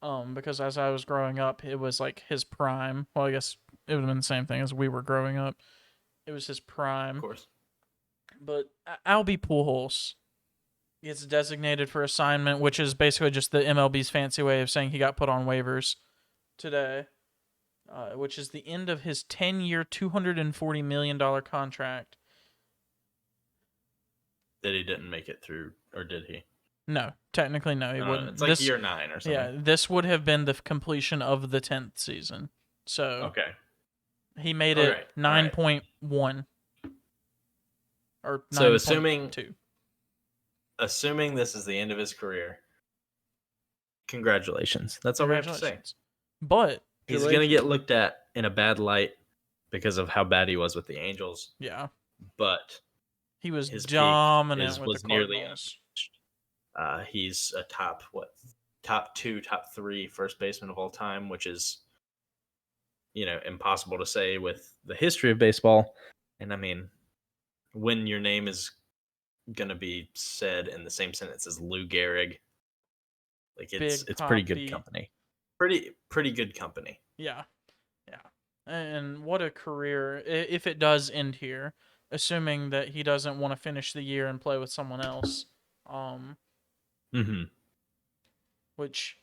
because as I was growing up, it was like his prime. Well, I guess it would have been the same thing as we were growing up. It was his prime. Of course. But Albie Pujols gets designated for assignment, which is basically just the MLB's fancy way of saying he got put on waivers today, which is the end of his 10-year, $240 million contract. That he didn't make it through, or did he? No, technically no, he wouldn't. It's like year 9 or something. Yeah, this would have been the completion of the 10th season. So okay, he made it 9.1. Or so assuming this is the end of his career, congratulations. That's all we have to say. But He's going to get looked at in a bad light because of how bad he was with the Angels. Yeah. But He was his dominant peak with was the nearly Cardinals. he's a top 2, top 3 first baseman of all time, which is, impossible to say with the history of baseball. And I mean, when your name is going to be said in the same sentence as Lou Gehrig, like it's pretty good company. Pretty good company. Yeah. And what a career if it does end here, assuming that he doesn't want to finish the year and play with someone else. Which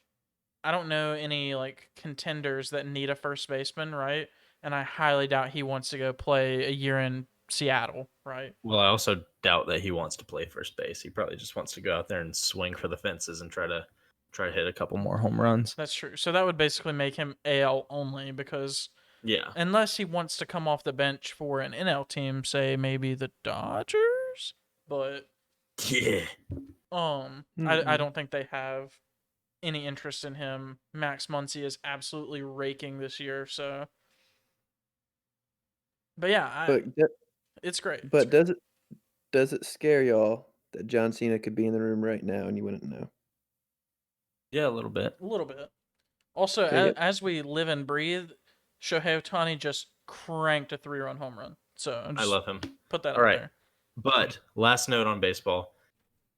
I don't know any like contenders that need a first baseman, right? And I highly doubt he wants to go play a year in Seattle, right? Well, I also doubt that he wants to play first base. He probably just wants to go out there and swing for the fences and try to hit a couple more home runs. That's true. So that would basically make him AL only because unless he wants to come off the bench for an NL team, say maybe the Dodgers, but I don't think they have any interest in him. Max Muncy is absolutely raking this year, so. But yeah, it's great. But does it scare y'all that John Cena could be in the room right now and you wouldn't know? Yeah, a little bit. A little bit. Also, as we live and breathe, Shohei Ohtani just cranked a 3-run home run. So I love him. Put that out there. But last note on baseball.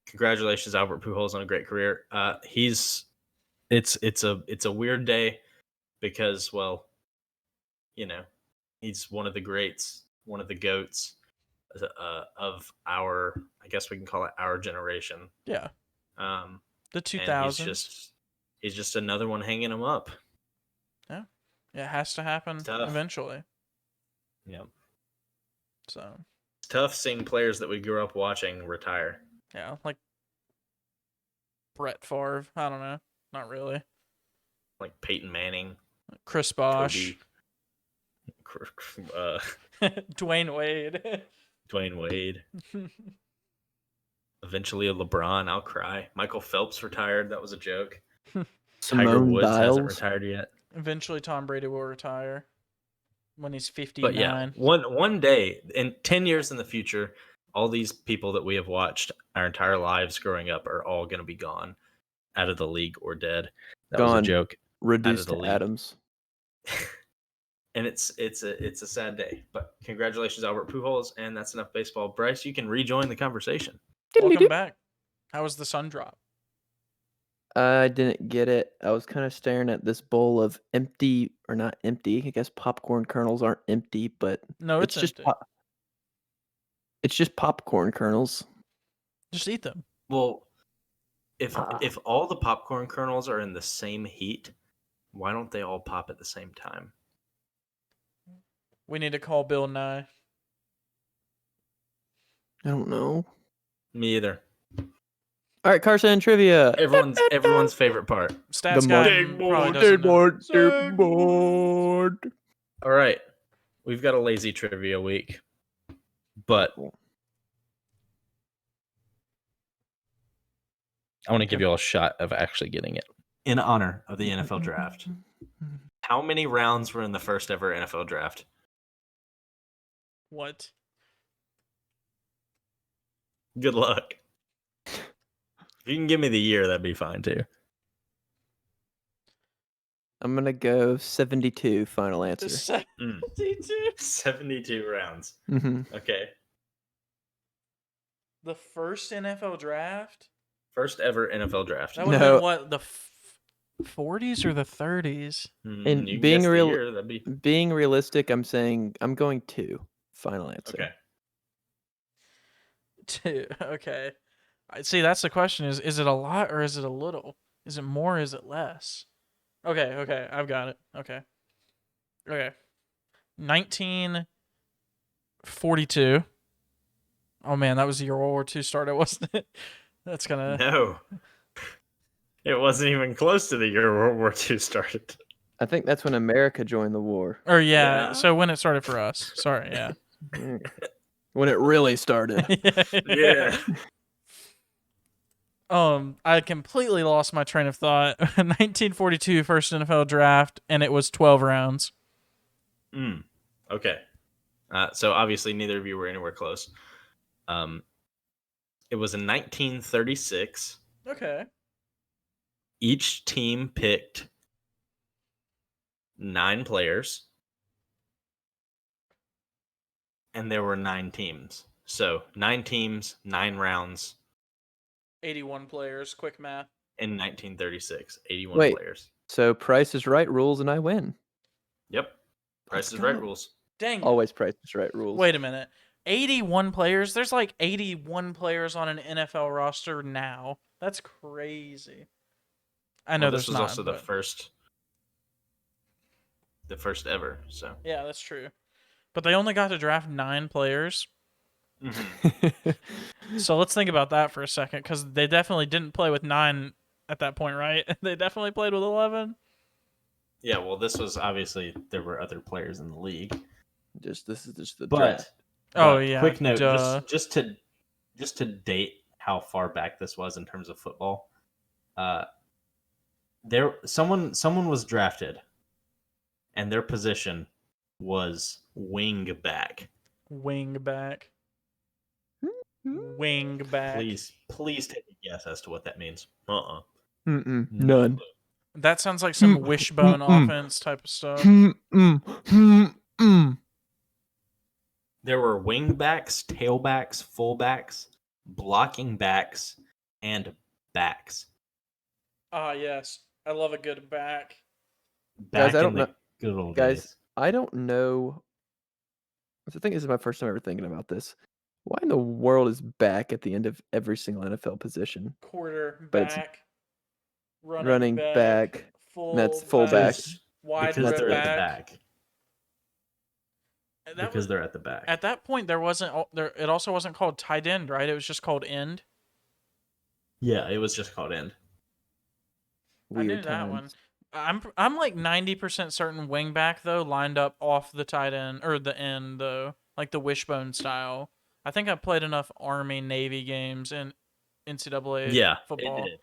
Congratulations, Albert Pujols, on a great career. It's a weird day because, well, he's one of the greats, one of the GOATs of our, I guess we can call it our generation. Yeah. The 2000s. He's just another one hanging him up. Yeah. It has to happen eventually. Yeah. So. It's tough seeing players that we grew up watching retire. Yeah, like Brett Favre. I don't know. Not really. Like Peyton Manning. Chris Bosh. Dwayne Wade. Dwayne Wade. Eventually a LeBron. I'll cry. Michael Phelps retired. That was a joke. Tiger Woods hasn't retired yet. Eventually Tom Brady will retire when he's 59. But yeah, one day, in 10 years in the future, all these people that we have watched our entire lives growing up are all going to be gone, out of the league or dead. That was a joke. Reduced to atoms. And it's a sad day. But congratulations, Albert Pujols, and that's enough baseball. Bryce, you can rejoin the conversation. Welcome back. How was the sun drop? I didn't get it. I was kind of staring at this bowl of empty, or not empty. I guess popcorn kernels aren't empty, but no, it's just empty. It's just popcorn kernels. Just eat them. Well, if all the popcorn kernels are in the same heat, why don't they all pop at the same time? We need to call Bill Nye. I don't know. Me either. All right, Carson trivia. Everyone's favorite part. Stats guy probably board. All right, we've got a lazy trivia week, but I want to give you all a shot of actually getting it in honor of the NFL draft. How many rounds were in the first ever NFL draft? What? Good luck. If you can give me the year, that'd be fine too. I'm going to go 72, final answer. 72? 72 rounds. Mm-hmm. Okay. The first NFL draft? First ever NFL draft. That would have been what, the 40s or the 30s? And being realistic, I'm saying I'm going 2, final answer. Okay. 2, okay. See, that's the question is it a lot or is it a little? Is it more or is it less? Okay, I've got it. Okay. 1942. Oh man, that was the year World War II started, wasn't it? That's gonna... No. It wasn't even close to the year World War II started. I think that's when America joined the war. Or yeah. So when it started for us. Sorry, yeah. When it really started. Yeah. I completely lost my train of thought. 1942 first NFL draft, and it was 12 rounds. Okay. So obviously neither of you were anywhere close. It was in 1936. Okay. Each team picked 9 players, and there were 9 teams. So 9 teams, 9 rounds 81 players. Quick math. in 1936. 81 Wait. players. So Price is Right rules and I win. Yep. Price Let's is Right go. rules. Dang. Always Price is Right rules. Wait a minute. 81 players? There's like 81 players on an NFL roster now. That's crazy. I know Well, there's this was not, also the but first ever. So yeah, that's true. But they only got to draft 9 players. So let's think about that for a second, because they definitely didn't play with 9 at that point, right? They definitely played with 11. yeah, well, this was obviously there were other players in the league. This is just the But, draft. Oh, yeah, quick note, duh. just to date how far back this was in terms of football. Someone was drafted, and their position was wing back. Wing back. Wing back. Please take a guess as to what that means. None. That sounds like some wishbone offense type of stuff. There were wing backs, tailbacks, fullbacks, blocking backs, and backs. Ah, yes. I love a good back. Back Guys, I in don't the know. good old Guys, days. I don't know. I think this is my first time ever thinking about this. Why in the world is back at the end of every single NFL position? But it's Quarterback. running back. Full That's fullback. Wide Because they're at the back. back. That Because was, they're at the back. at that point, there wasn't there. It also wasn't called tight end, right? It was just called end. Yeah, it was just called end. Weird I knew that one. times. I'm like 90% certain wingback though lined up off the tight end or the end though, like the wishbone style. I think I played enough Army Navy games in NCAA Yeah, football. it did.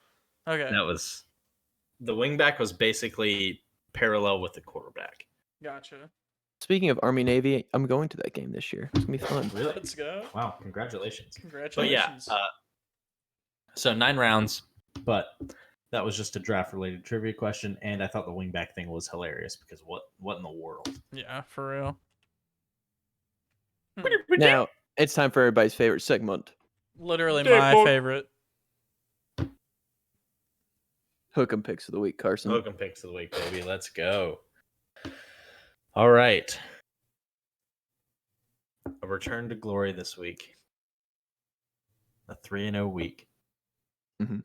Okay, That was the wingback was basically parallel with the quarterback. gotcha. Speaking of Army Navy, I'm going to that game this year. It's gonna be fun. Really? Let's go. Wow, congratulations. Congratulations. But yeah, so 9 rounds, but that was just a draft related trivia question, and I thought the wingback thing was hilarious because what in the world? Yeah, for real. Now it's time for everybody's favorite segment. Literally Dick my book. favorite. Hook'em picks of the week, Carson. Hook 'em picks of the week, baby. Let's go. All right. A return to glory this week. A 3-0 week. Mhm.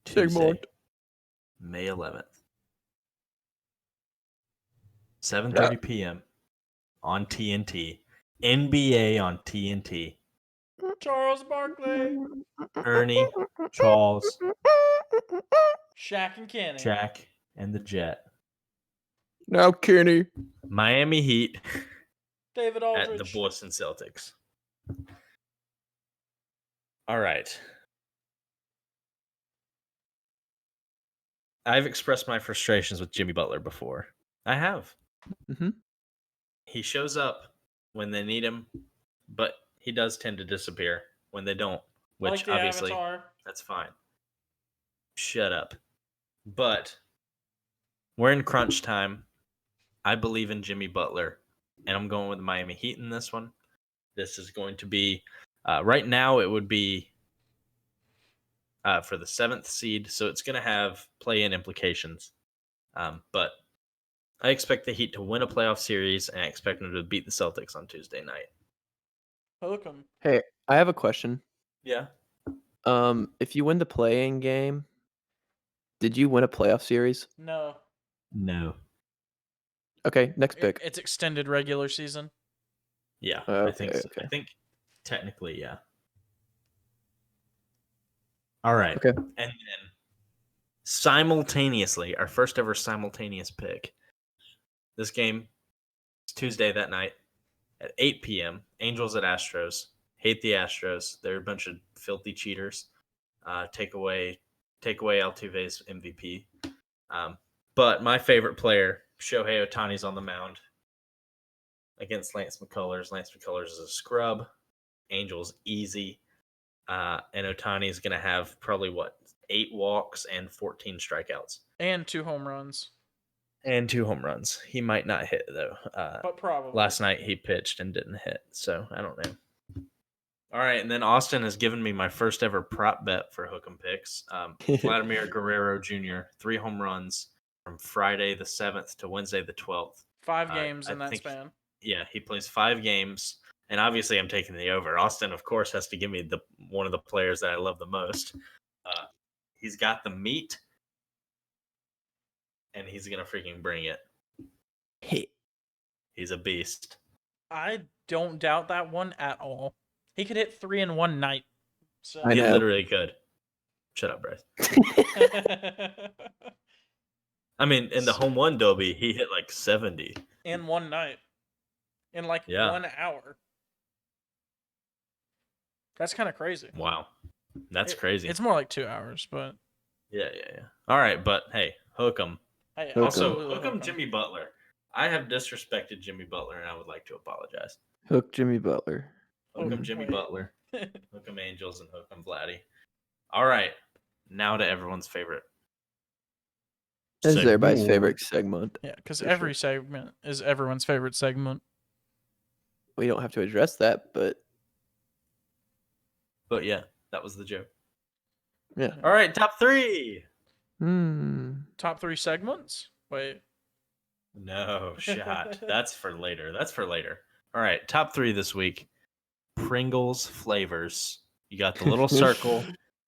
Tuesday, Segment. May 11th. 7:30 p.m. on TNT. NBA on TNT. Charles Barkley. Ernie, Charles, Shaq and Kenny. Jack, and the Jet. Now, Kenny. Miami Heat David at Aldridge. the Boston Celtics. All right. I've expressed my frustrations with Jimmy Butler before. I have. Mm-hmm. He shows up when they need him, but he does tend to disappear when they don't, which like the obviously Avatar. that's fine. Shut up. But we're in crunch time. I believe in Jimmy Butler, and I'm going with the Miami Heat in this one. This is going to be, right now, it would be for the 7th seed, so it's going to have play-in implications. But I expect the Heat to win a playoff series, and I expect them to beat the Celtics on Tuesday night. Hook 'em. Hey, I have a question. Yeah. If you win the playing game, did you win a playoff series? No. No. Okay, next pick. It's extended regular season. Yeah, Okay, I think so. okay. I think technically, yeah. All right. Okay. And then simultaneously, our first ever simultaneous pick. This game is Tuesday that night at 8 p.m. Angels at Astros. Hate the Astros. They're a bunch of filthy cheaters. take away Altuve's MVP. But my favorite player, Shohei Ohtani's on the mound against Lance McCullers. Lance McCullers is a scrub. Angels easy. And Ohtani is going to have probably 8 walks and 14 strikeouts. And 2 home runs. And 2 home runs. He might not hit, though. But probably. Last night he pitched and didn't hit, so I don't know. All right, and then Austin has given me my first ever prop bet for Hook'em Picks. Vladimir Guerrero Jr., 3 home runs from Friday the 7th to Wednesday the 12th. 5 games in that span. Yeah, he plays 5 games, and obviously I'm taking the over. Austin, of course, has to give me one of the players that I love the most. He's got the meat, and he's going to freaking bring it. He's a beast. I don't doubt that one at all. He could hit 3 in one night. So. I know. He literally could. Shut up, Bryce. I mean, in the home run Dobie, he hit like 70. In one night. In like 1 hour. That's kind of crazy. Wow. That's crazy. It's more like 2 hours, but... Yeah. All right, but hey, hook 'em. Hey, also, hook 'em Jimmy Butler. I have disrespected Jimmy Butler, and I would like to apologize. Hook Jimmy Butler. Hook 'em Jimmy Butler. Hook 'em Angels and hook 'em Vladdy. All right, now to everyone's favorite. This is everybody's favorite segment. Yeah, because every segment is everyone's favorite segment. We don't have to address that, but yeah, that was the joke. Yeah. All right, top 3. Top 3 segments? Wait. No, shot. That's for later. All right, top 3 this week. Pringles flavors. You got the little circle.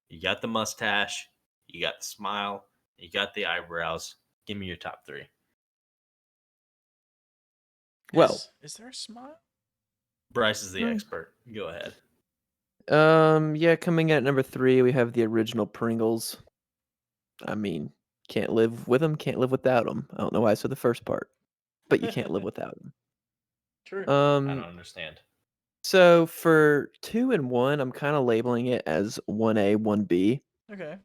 You got the mustache. You got the smile. You got the eyebrows. Give me your top 3. Well, is there a smile? Bryce is the expert. Go ahead. Yeah, coming in at number 3, we have the original Pringles. I mean, can't live with them, can't live without them. I don't know why I said the first part, but you can't live without them. True. I don't understand. So for 2 and 1, I'm kind of labeling it as 1A, 1B. Okay.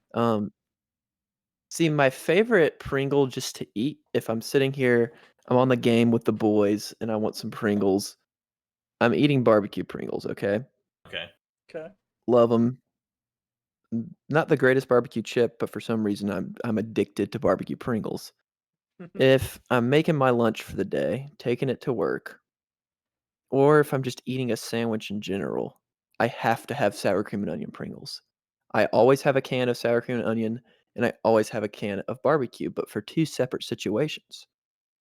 See, my favorite Pringle just to eat, if I'm sitting here, I'm on the game with the boys, and I want some Pringles, I'm eating barbecue Pringles, okay? Okay. Love them. Not the greatest barbecue chip, but for some reason I'm addicted to barbecue Pringles. If I'm making my lunch for the day, taking it to work, or if I'm just eating a sandwich in general, I have to have sour cream and onion Pringles. I always have a can of sour cream and onion, and I always have a can of barbecue, but for 2 separate situations.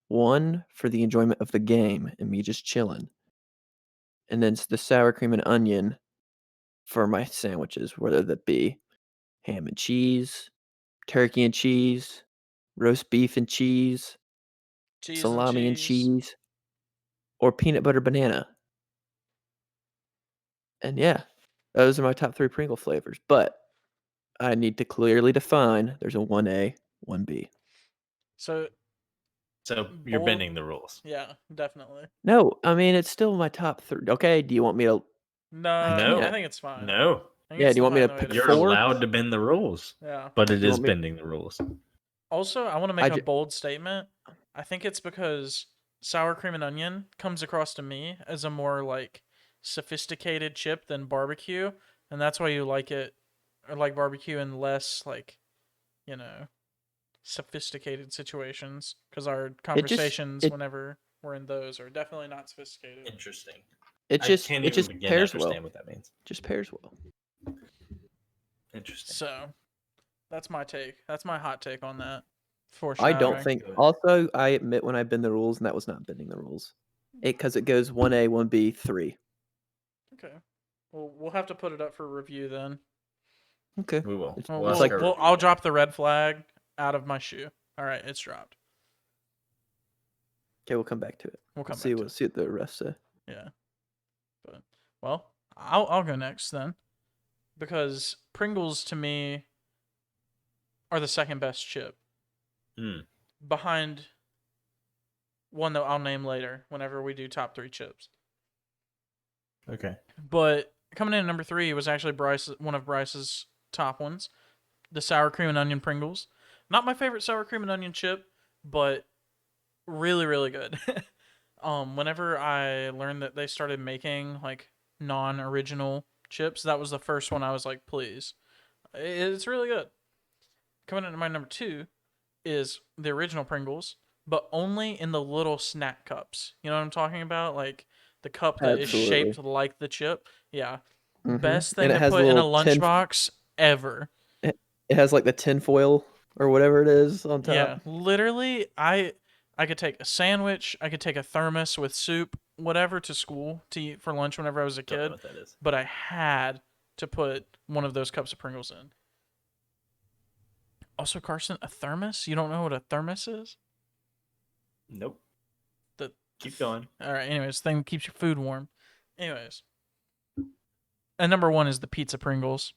One, for the enjoyment of the game and me just chilling. And then the sour cream and onion for my sandwiches, whether that be ham and cheese, turkey and cheese, roast beef and cheese, salami and cheese, or peanut butter banana. And yeah, those are my top 3 Pringle flavors. But I need to clearly define there's a 1A, 1B. So you're bending the rules. Yeah, definitely. No, I mean, it's still my top 3. Okay, do you want me to... No, I think it's fine. No. Yeah, do you want me to pick You're 4? allowed to bend the rules. Yeah. But it is bending the rules. Also, I want to make a bold statement. I think it's because sour cream and onion comes across to me as a more like sophisticated chip than barbecue, and that's why you like it, or like barbecue in less like, sophisticated situations. Because our conversations whenever we're in those are definitely not sophisticated. Interesting. It just pairs well. What that means. Just pairs well. Interesting. So, that's my take. That's my hot take on that. I don't think. Also, I admit when I bend the rules, and that was not bending the rules. Because it goes 1A, 1B, 3. Okay. Well, we'll have to put it up for review then. Okay. We will. I'll drop the red flag out of my shoe. All right, it's dropped. Okay, we'll come back to it. We'll see what the rest say. Yeah. But I'll go next then, because Pringles to me are the second best chip. Behind one that I'll name later whenever we do top 3 chips. Okay. But coming in at number 3 was actually one of Bryce's top ones. The sour cream and onion Pringles. Not my favorite sour cream and onion chip, but really, really good. Whenever I learned that they started making like non-original chips, that was the first one I was like, please. It's really good. Coming into my number 2 is the original Pringles, but only in the little snack cups. You know what I'm talking about? Like the cup that is Absolutely. shaped like the chip. Yeah. Mhm. Best And thing it to has put in a little tin. lunchbox ever. It has like the tin foil or whatever it is on Yeah, top. literally, I could take a sandwich, I could take a thermos with soup, whatever to school to eat for lunch whenever I was a Don't know kid, what that is. but I had to put one of those cups of Pringles in. Also, Carson, a thermos? You don't know what a thermos is? Nope. The Keep going. All right, anyways, thing that keeps your food warm. Anyways, and number 1 is the pizza Pringles.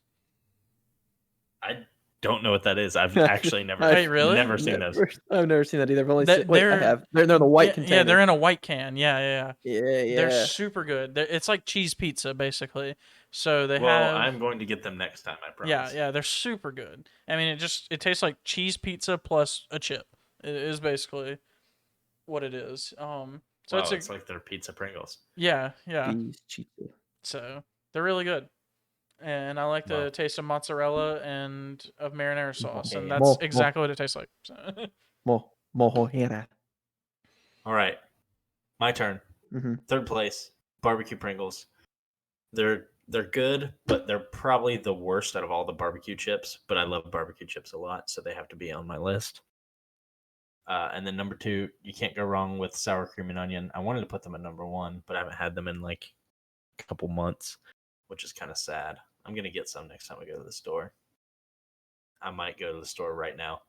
I don't know what that is. I've actually never, Wait, really? never seen those. I've never seen that either. I've only They- seen. Wait, I they're- have. They're in the white yeah, container. yeah, they're in a white can. Yeah. Yeah, They're yeah. super good. It's like cheese pizza, basically. So they Well, have. I'm going to get them next time. I promise. Yeah, they're super good. I mean, it tastes like cheese pizza plus a chip. It is basically what it is. So Wow, it's like their pizza Pringles. yeah. These cheetah. So they're really good, and I like the Wow. taste of mozzarella and of marinara sauce, and Yeah. that's exactly what it tastes like. So. Mojoera. All right, my turn. Mm-hmm. Third place, barbecue Pringles. They're good, but they're probably the worst out of all the barbecue chips. But I love barbecue chips a lot, so they have to be on my list. And then number 2, you can't go wrong with sour cream and onion. I wanted to put them at number 1, but I haven't had them in like a couple months, which is kind of sad. I'm gonna get some next time I go to the store. I might go to the store right now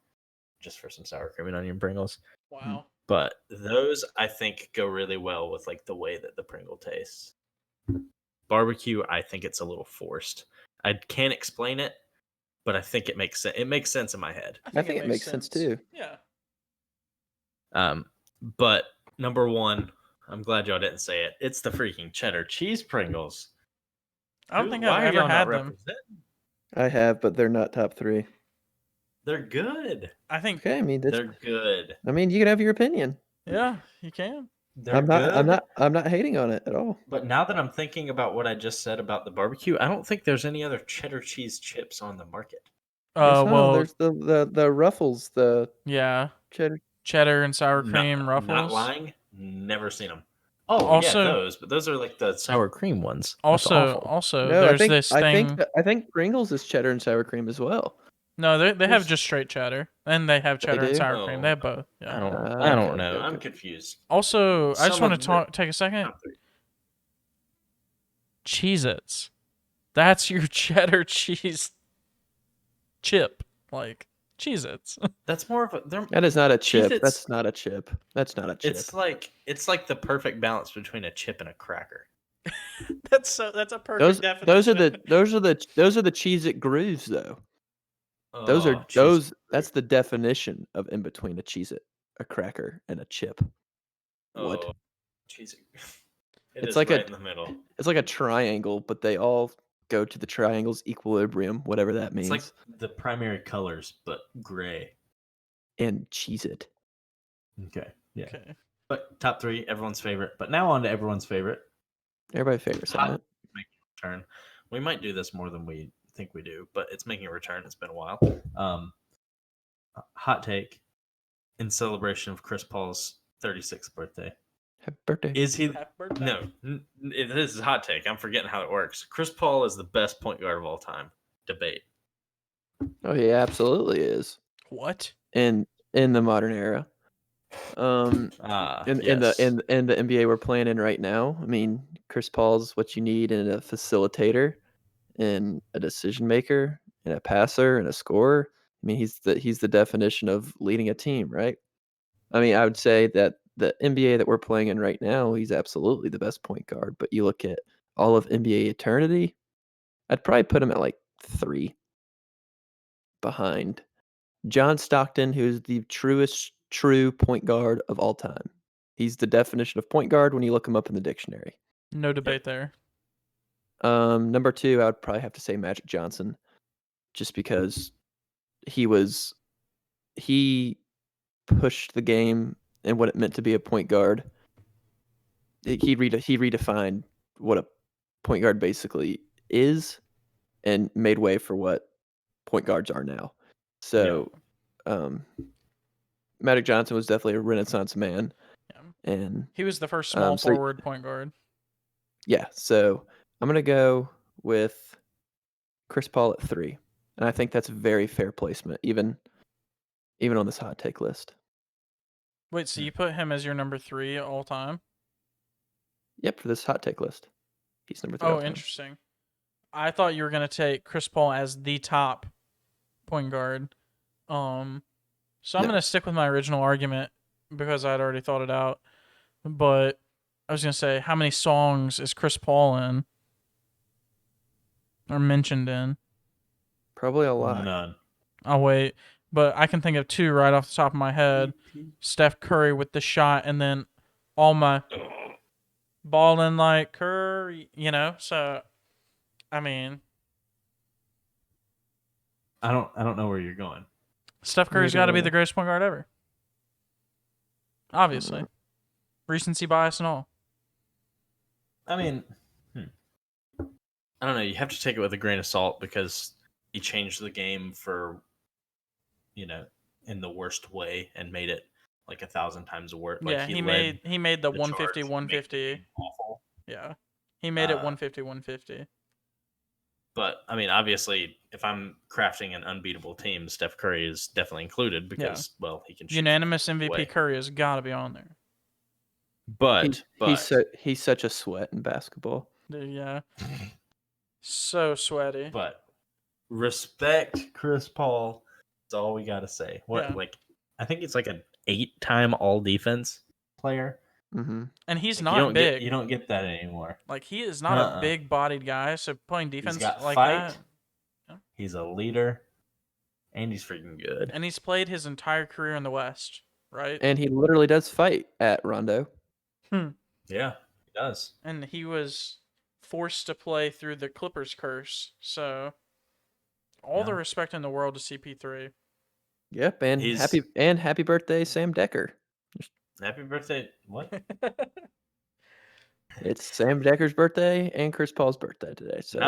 just for some sour cream and onion Pringles. Wow. But those I think go really well with like the way that the Pringle tastes. Barbecue, I think it's a little forced. I can't explain it, but I think it makes sense. It makes sense in my head. I think it makes sense too. Yeah. But number 1, I'm glad y'all didn't say it. It's the freaking cheddar cheese Pringles. I don't think Why I've are ever y'all had not them. representing? I have, but they're not top 3. They're good. I think. Okay, I mean They're good. I mean, you can have your opinion. Yeah, you can. They're I'm not. good. I'm not hating on it at all. But now that I'm thinking about what I just said about the barbecue, I don't think there's any other cheddar cheese chips on the market. Yes, Well, there's the Ruffles, the yeah, cheddar. and sour cream Ruffles. Not lying. Never seen them. Oh, Also- yeah, those. But those are like the sour cream ones. That's Also, awful. No, there's this thing. I think Pringles is cheddar and sour cream as well. No, they have There's- just straight cheddar, and they have They cheddar and do? sour cream. They have both. I Yeah. don't. Ah, I don't okay, know. okay, I'm okay. confused. Also, I just Some want of to take a second. Top 3. Cheez-Its. That's your cheddar cheese chip. Like Cheez-Its. That's more of a. They're, That is not a chip. Cheez-Its- That's not a chip. That's not a chip. it's like the perfect balance between a chip and a cracker. That's a perfect those definition. those are the Cheez-It grooves though. Those are Oh, cheese those. curry. That's the definition of in between a Cheez-It, a cracker, and a chip. What? Oh, cheese. It It's is like right a- in the middle. It's like a triangle, but they all go to the triangle's equilibrium, whatever that means. It's like the primary colors, but gray. And Cheez-It. Okay. Yeah. Okay. But top 3, everyone's favorite. But now on to everyone's favorite. Everybody favors Hot- that. Return. We might do this more than we think we do, but it's making a return. It's been a while. Hot take in celebration of Chris Paul's 36th birthday. Happy birthday. Is he? Happy birthday. No, this is a hot take. I'm forgetting how it works. Chris Paul is the best point guard of all time. Debate. Oh, he absolutely is. What? In the modern era. In Yes. the NBA we're playing in right now, I mean, Chris Paul's what you need in a facilitator, and a decision maker, and a passer, and a scorer. I mean, he's the definition of leading a team, right? I mean, I would say that the NBA that we're playing in right now, he's absolutely the best point guard. But you look at all of NBA eternity, I'd probably put him at like 3 behind John Stockton, who's the true point guard of all time. He's the definition of point guard when you look him up in the dictionary. No debate there. Number 2, I would probably have to say Magic Johnson. just because he pushed the game and what it meant to be a point guard. He redefined what a point guard basically is and made way for what point guards are now. So, Magic Johnson was definitely a Renaissance man, and he was the first small so forward point guard. yeah. So I'm gonna go with Chris Paul at 3, and I think that's a very fair placement, even on this hot take list. Wait, so you put him as your number 3 all time? Yep, for this hot take list, he's number 3. all Oh, time. interesting. I thought you were gonna take Chris Paul as the top point guard. So I'm gonna stick with my original argument because I'd already thought it out. But I was gonna say, how many songs is Chris Paul in or mentioned in? Probably a lot. None. I'll wait, but I can think of 2 right off the top of my head. Steph Curry with the shot, and then all my balling like Curry, So, I mean, I don't know where you're going. Steph Curry's got to be the greatest point guard ever. Obviously, recency bias and all. I mean, I don't know. You have to take it with a grain of salt because he changed the game for, in the worst way and made it like 1,000 times worse. Yeah, like he made the 150 150. Awful. Yeah, he made it 150 150. But I mean, obviously, if I'm crafting an unbeatable team, Steph Curry is definitely included because he can shoot unanimous MVP away. Curry has got to be on there. But he's such a sweat in basketball. Yeah, so sweaty. But respect Chris Paul. That's all we gotta say. I think it's like an 8-time All Defense player. Mm-hmm. And he's not big. You don't get that anymore. Like, he is not a big-bodied guy, so playing defense he's got like fight. that. He's a leader, and he's freaking good. And he's played his entire career in the West, right? And he literally does fight at Rondo. Yeah, he does. And he was forced to play through the Clippers curse, so all the respect in the world to CP3. Yep, and happy birthday, Sam Decker. Happy birthday! What? It's Sam Decker's birthday and Chris Paul's birthday today. So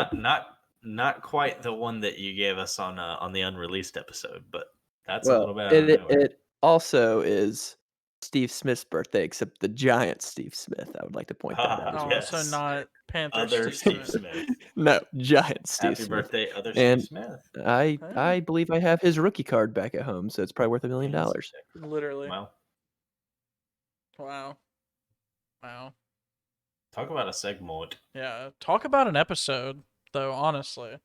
not quite the one that you gave us on the unreleased episode, but that's well, a little bit out of nowhere. It also is Steve Smith's birthday, except the giant Steve Smith. I would like to point that out. Oh, yes. so not Panther Other Steve Smith. No, giant Steve Happy Smith. birthday, other And Steve Smith. I believe I have his rookie card back at home, so it's probably worth $1 million. Literally. Wow. Wow. Talk about a segment. Yeah. Talk about an episode, though, honestly.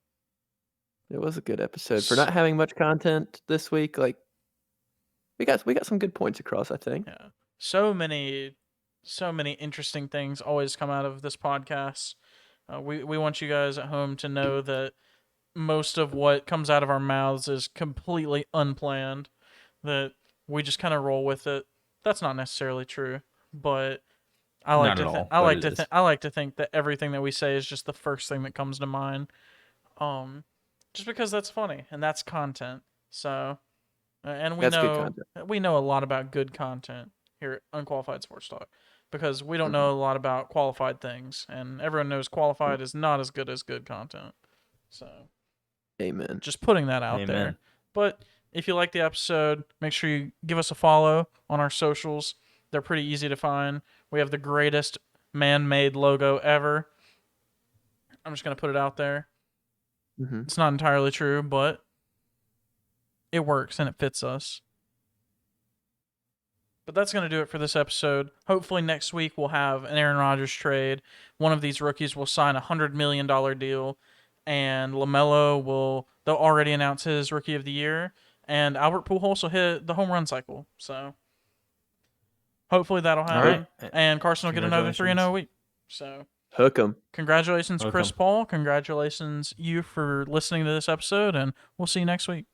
It was a good episode. For not having much content this week, like we got some good points across, I think. Yeah. So many interesting things always come out of this podcast. We want you guys at home to know that most of what comes out of our mouths is completely unplanned, that we just kind of roll with it. That's not necessarily true, but I like to think that everything that we say is just the first thing that comes to mind. Just because that's funny and that's content. So, and we know a lot about good content here at Unqualified Sports Talk, because we don't know a lot about qualified things, and everyone knows qualified is not as good as good content. So, amen. Just putting that out there. But if you like the episode, make sure you give us a follow on our socials. They're pretty easy to find. We have the greatest man-made logo ever. I'm just going to put it out there. Mm-hmm. It's not entirely true, but it works and it fits us. But that's going to do it for this episode. Hopefully next week we'll have an Aaron Rodgers trade. One of these rookies will sign a $100 million deal, and LaMelo they'll already announce his Rookie of the Year, and Albert Pujols will hit the home run cycle. So hopefully that'll happen. Right. And Carson will get another 3-0 week. So hook 'em. Congratulations, Chris Paul. Congratulations you for listening to this episode, and we'll see you next week.